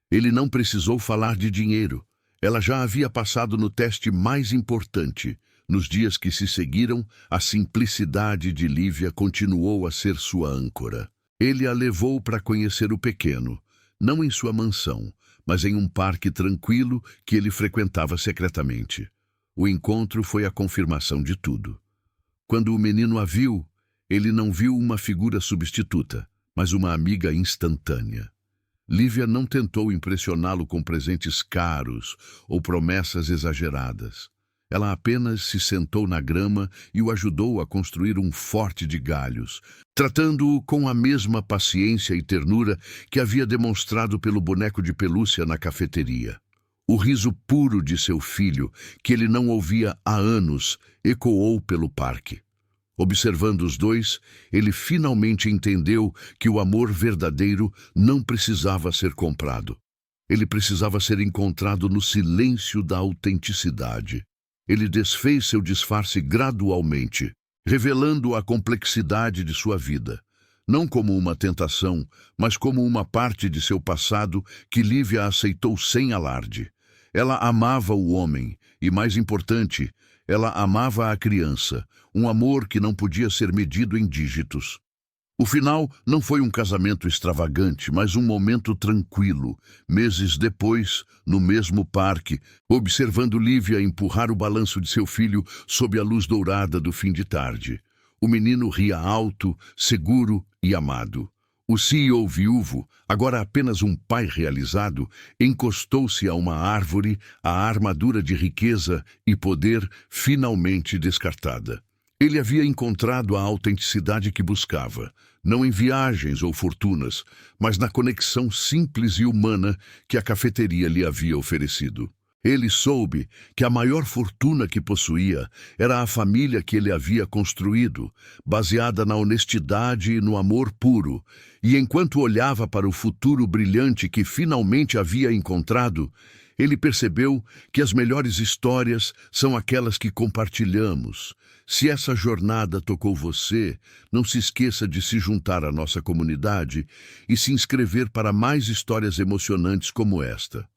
[SPEAKER 1] Ele não precisou falar de dinheiro. Ela já havia passado no teste mais importante. Nos dias que se seguiram, a simplicidade de Lívia continuou a ser sua âncora. Ele a levou para conhecer o pequeno, não em sua mansão, mas em um parque tranquilo que ele frequentava secretamente. O encontro foi a confirmação de tudo. Quando o menino a viu, ele não viu uma figura substituta, mas uma amiga instantânea. Lívia não tentou impressioná-lo com presentes caros ou promessas exageradas. Ela apenas se sentou na grama e o ajudou a construir um forte de galhos, tratando-o com a mesma paciência e ternura que havia demonstrado pelo boneco de pelúcia na cafeteria. O riso puro de seu filho, que ele não ouvia há anos, ecoou pelo parque. Observando os dois, ele finalmente entendeu que o amor verdadeiro não precisava ser comprado. Ele precisava ser encontrado no silêncio da autenticidade. Ele desfez seu disfarce gradualmente, revelando a complexidade de sua vida, não como uma tentação, mas como uma parte de seu passado que Lívia aceitou sem alarde. Ela amava o homem e, mais importante, ela amava a criança, um amor que não podia ser medido em dígitos. O final não foi um casamento extravagante, mas um momento tranquilo. Meses depois, no mesmo parque, observando Lívia empurrar o balanço de seu filho sob a luz dourada do fim de tarde. O menino ria alto, seguro e amado. O CEO viúvo, agora apenas um pai realizado, encostou-se a uma árvore, a armadura de riqueza e poder finalmente descartada. Ele havia encontrado a autenticidade que buscava, não em viagens ou fortunas, mas na conexão simples e humana que a cafeteria lhe havia oferecido. Ele soube que a maior fortuna que possuía era a família que ele havia construído, baseada na honestidade e no amor puro, e enquanto olhava para o futuro brilhante que finalmente havia encontrado, ele percebeu que as melhores histórias são aquelas que compartilhamos. Se essa jornada tocou você, não se esqueça de se juntar à nossa comunidade e se inscrever para mais histórias emocionantes como esta.